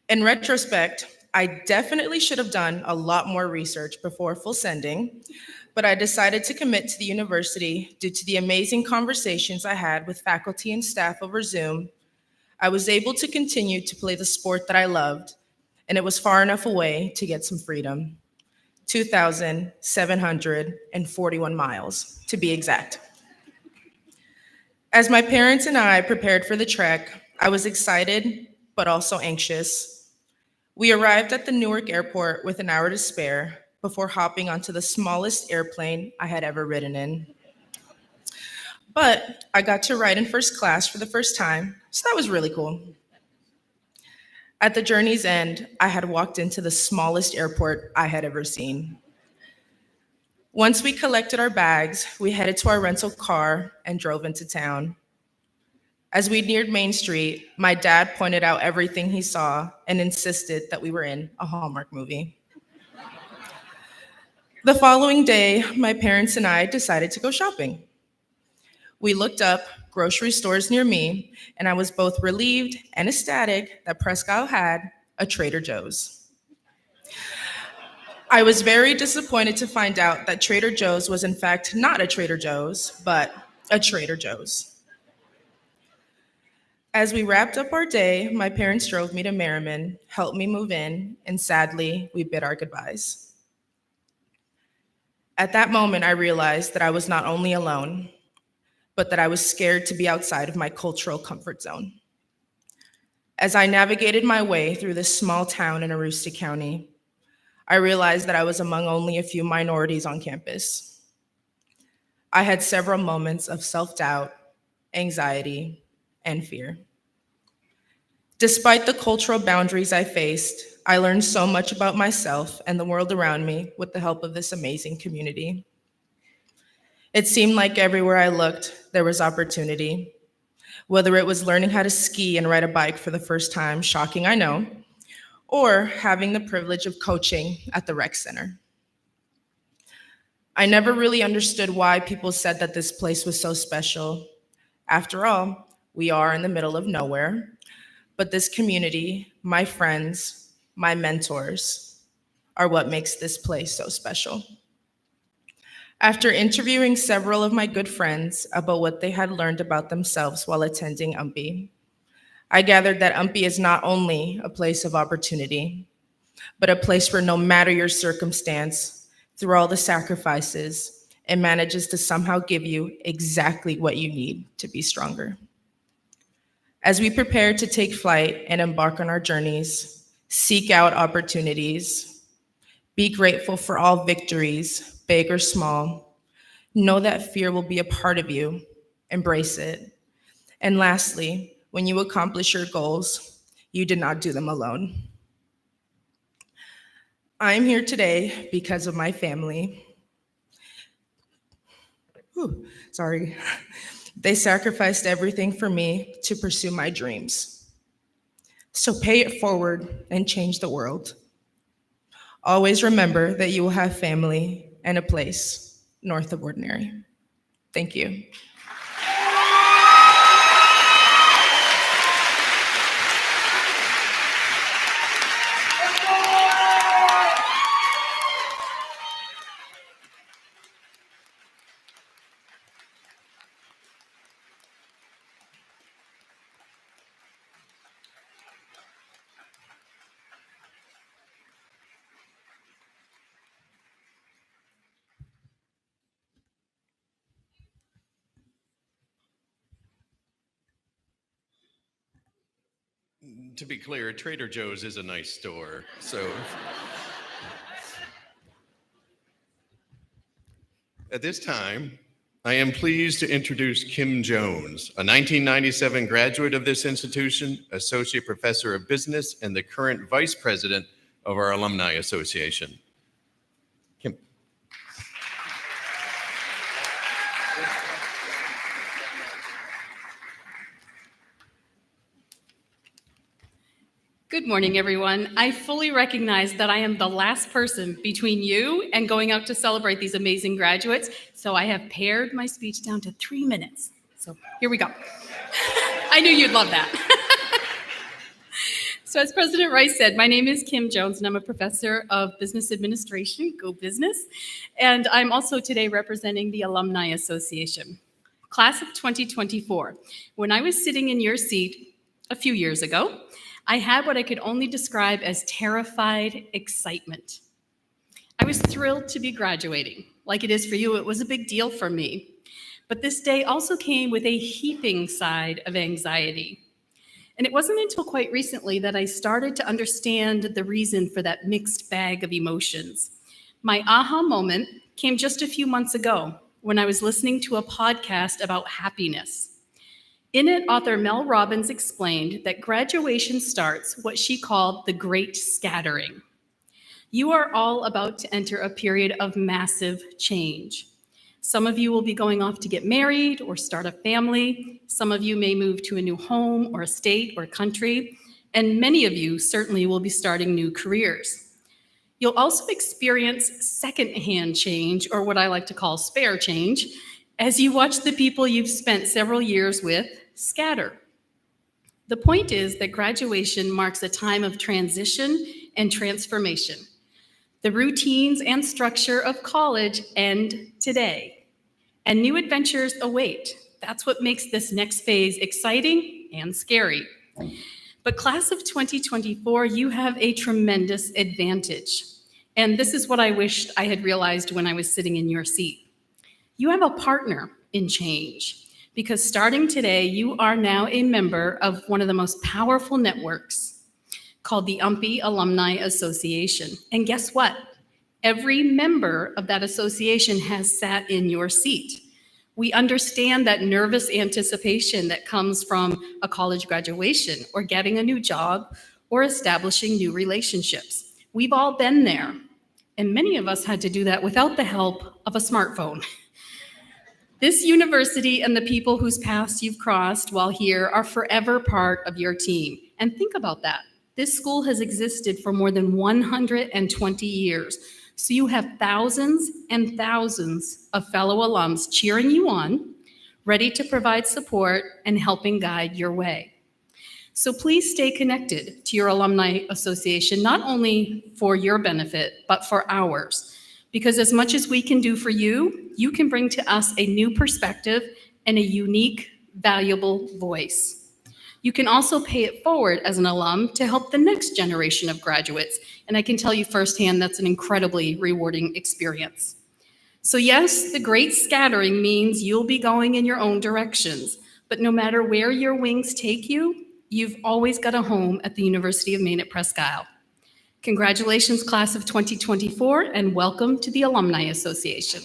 In retrospect, I definitely should have done a lot more research before full sending, but I decided to commit to the university due to the amazing conversations I had with faculty and staff over Zoom. I was able to continue to play the sport that I loved, and it was far enough away to get some freedom. 2,741 miles, to be exact. As my parents and I prepared for the trek, I was excited, but also anxious. We arrived at the Newark airport with an hour to spare before hopping onto the smallest airplane I had ever ridden in. But I got to ride in first class for the first time, so that was really cool. At the journey's end, I had walked into the smallest airport I had ever seen. Once we collected our bags, we headed to our rental car and drove into town. As we neared Main Street, my dad pointed out everything he saw and insisted that we were in a Hallmark movie. The following day, my parents and I decided to go shopping. We looked up grocery stores near me, and I was both relieved and ecstatic that Presque Isle had a Trader Joe's. I was very disappointed to find out that Trader Joe's was in fact not a Trader Joe's, but a Trader Joe's. As we wrapped up our day, my parents drove me to Merriman, helped me move in, and sadly, we bid our goodbyes. At that moment, I realized that I was not only alone, but that I was scared to be outside of my cultural comfort zone. As I navigated my way through this small town in Aroostook County, I realized that I was among only a few minorities on campus. I had several moments of self-doubt, anxiety, and fear. Despite the cultural boundaries I faced, I learned so much about myself and the world around me with the help of this amazing community. It seemed like everywhere I looked, there was opportunity. Whether it was learning how to ski and ride a bike for the first time, shocking I know, or having the privilege of coaching at the rec center. I never really understood why people said that this place was so special. After all, we are in the middle of nowhere, but this community, my friends, my mentors, are what makes this place so special. After interviewing several of my good friends about what they had learned about themselves while attending UMPI, I gathered that UMPI is not only a place of opportunity, but a place where no matter your circumstance, through all the sacrifices, it manages to somehow give you exactly what you need to be stronger. As we prepare to take flight and embark on our journeys, seek out opportunities, be grateful for all victories, big or small. Know that fear will be a part of you. Embrace it. And lastly, when you accomplish your goals, you did not do them alone. I am here today because of my family. Sorry. They sacrificed everything for me to pursue my dreams. So pay it forward and change the world. Always remember that you will have family and a place north of ordinary. Thank you. To be clear, Trader Joe's is a nice store, so. At this time, I am pleased to introduce Kim Jones, a 1997 graduate of this institution, associate professor of business, and the current vice president of our Alumni Association. Kim. Good morning, everyone. I fully recognize that I am the last person between you and going out to celebrate these amazing graduates, so I have pared my speech down to 3 minutes. So here we go. I knew you'd love that. So as President Rice said, my name is Kim Jones, and I'm a professor of business administration, go business, and I'm also today representing the Alumni Association. Class of 2024. When I was sitting in your seat a few years ago, I had what I could only describe as terrified excitement. I was thrilled to be graduating. Like it is for you, it was a big deal for me. But this day also came with a heaping side of anxiety. And it wasn't until quite recently that I started to understand the reason for that mixed bag of emotions. My aha moment came just a few months ago when I was listening to a podcast about happiness. In it, author Mel Robbins explained that graduation starts what she called the Great Scattering. You are all about to enter a period of massive change. Some of you will be going off to get married or start a family. Some of you may move to a new home or a state or country. And many of you certainly will be starting new careers. You'll also experience secondhand change, or what I like to call spare change, as you watch the people you've spent several years with scatter. The point is that graduation marks a time of transition and transformation. The routines and structure of college end today, and new adventures await. That's what makes this next phase exciting and scary. But class of 2024, you have a tremendous advantage. And this is what I wished I had realized when I was sitting in your seat. You have a partner in change. Because starting today, you are now a member of one of the most powerful networks called the UMPI Alumni Association. And guess what? Every member of that association has sat in your seat. We understand that nervous anticipation that comes from a college graduation or getting a new job or establishing new relationships. We've all been there. And many of us had to do that without the help of a smartphone. This university and the people whose paths you've crossed while here are forever part of your team. And think about that. This school has existed for more than 120 years. So you have thousands and thousands of fellow alums cheering you on, ready to provide support and helping guide your way. So please stay connected to your alumni association, not only for your benefit, but for ours. Because as much as we can do for you, you can bring to us a new perspective and a unique, valuable voice. You can also pay it forward as an alum to help the next generation of graduates. And I can tell you firsthand, that's an incredibly rewarding experience. So yes, the great scattering means you'll be going in your own directions. But no matter where your wings take you, you've always got a home at the University of Maine at Presque. Congratulations, class of 2024, and welcome to the Alumni Association.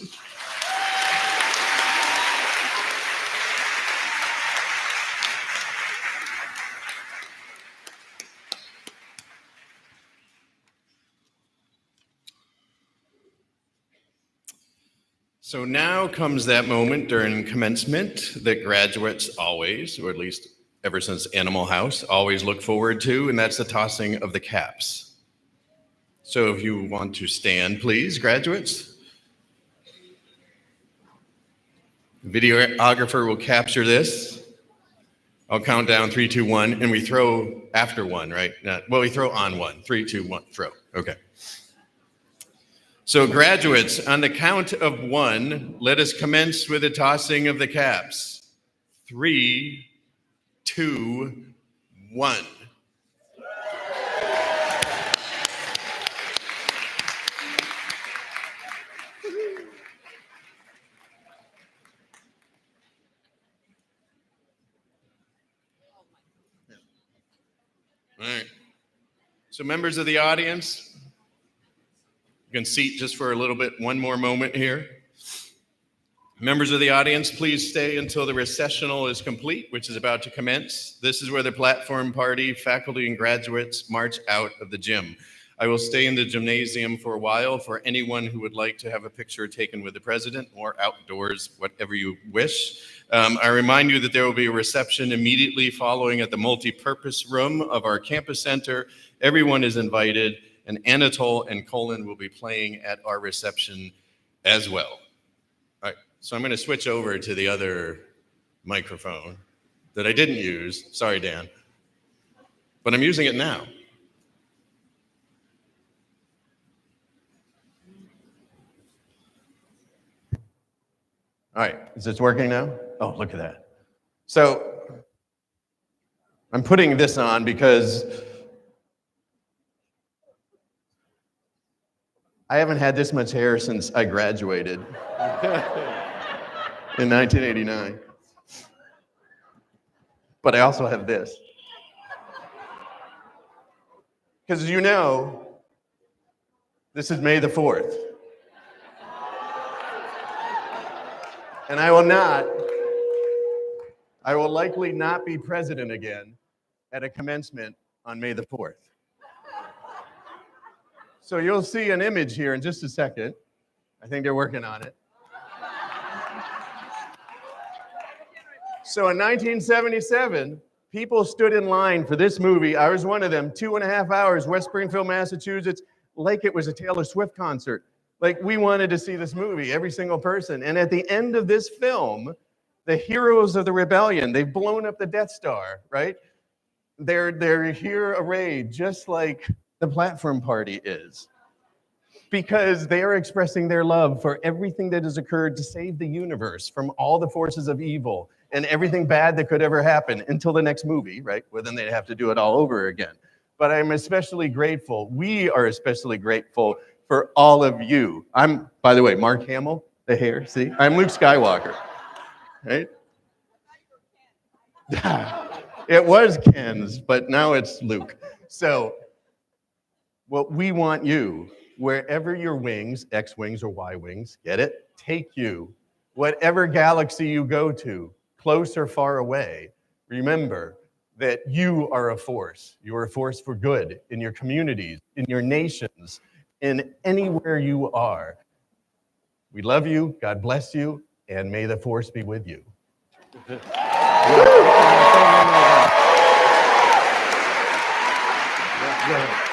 So now comes that moment during commencement that graduates always, or at least ever since Animal House, always look forward to, and that's the tossing of the caps. So if you want to stand, please, graduates. The videographer will capture this. I'll count down 3, 2, 1, and we throw after one, right? Well, we throw on one. 3, 2, 1, throw. Okay. So graduates, on the count of 1, let us commence with the tossing of the caps. 3, 2, 1. So members of the audience, you can seat just for a little bit, one more moment here. Members of the audience, please stay until the recessional is complete, which is about to commence. This is where the platform party, faculty, and graduates march out of the gym. I will stay in the gymnasium for a while for anyone who would like to have a picture taken with the president or outdoors, whatever you wish. I remind you that there will be a reception immediately following at the multi-purpose room of our campus center. Everyone is invited, and Anatole and Colin will be playing at our reception as well. All right, so I'm going to switch over to the other microphone that I didn't use. Sorry, Dan. But I'm using it now. All right, is this working now? Oh, look at that. So I'm putting this on because I haven't had this much hair since I graduated in 1989. But I also have this. Because as you know, this is May the 4th. And I will likely not be president again at a commencement on May the 4th. So you'll see an image here in just a second. I think they're working on it. So in 1977, people stood in line for this movie. I was one of them, 2.5 hours, West Springfield, Massachusetts, like it was a Taylor Swift concert. Like, we wanted to see this movie, every single person. And at the end of this film, the heroes of the rebellion, they've blown up the Death Star, right? They're here arrayed just like the platform party is. Because they are expressing their love for everything that has occurred to save the universe from all the forces of evil and everything bad that could ever happen until the next movie, right? Well, then they'd have to do it all over again. But I'm especially grateful, we are especially grateful for all of you. I'm, by the way, Mark Hamill, the hair, see? I'm Luke Skywalker, right? It was Ken's, but now it's Luke. So, what we want you, wherever your wings, X wings or Y wings, get it? Take you. Whatever galaxy you go to, close or far away, remember that you are a force. You are a force for good in your communities, in your nations, in anywhere you are. We love you, God bless you, and may the force be with you. Yeah.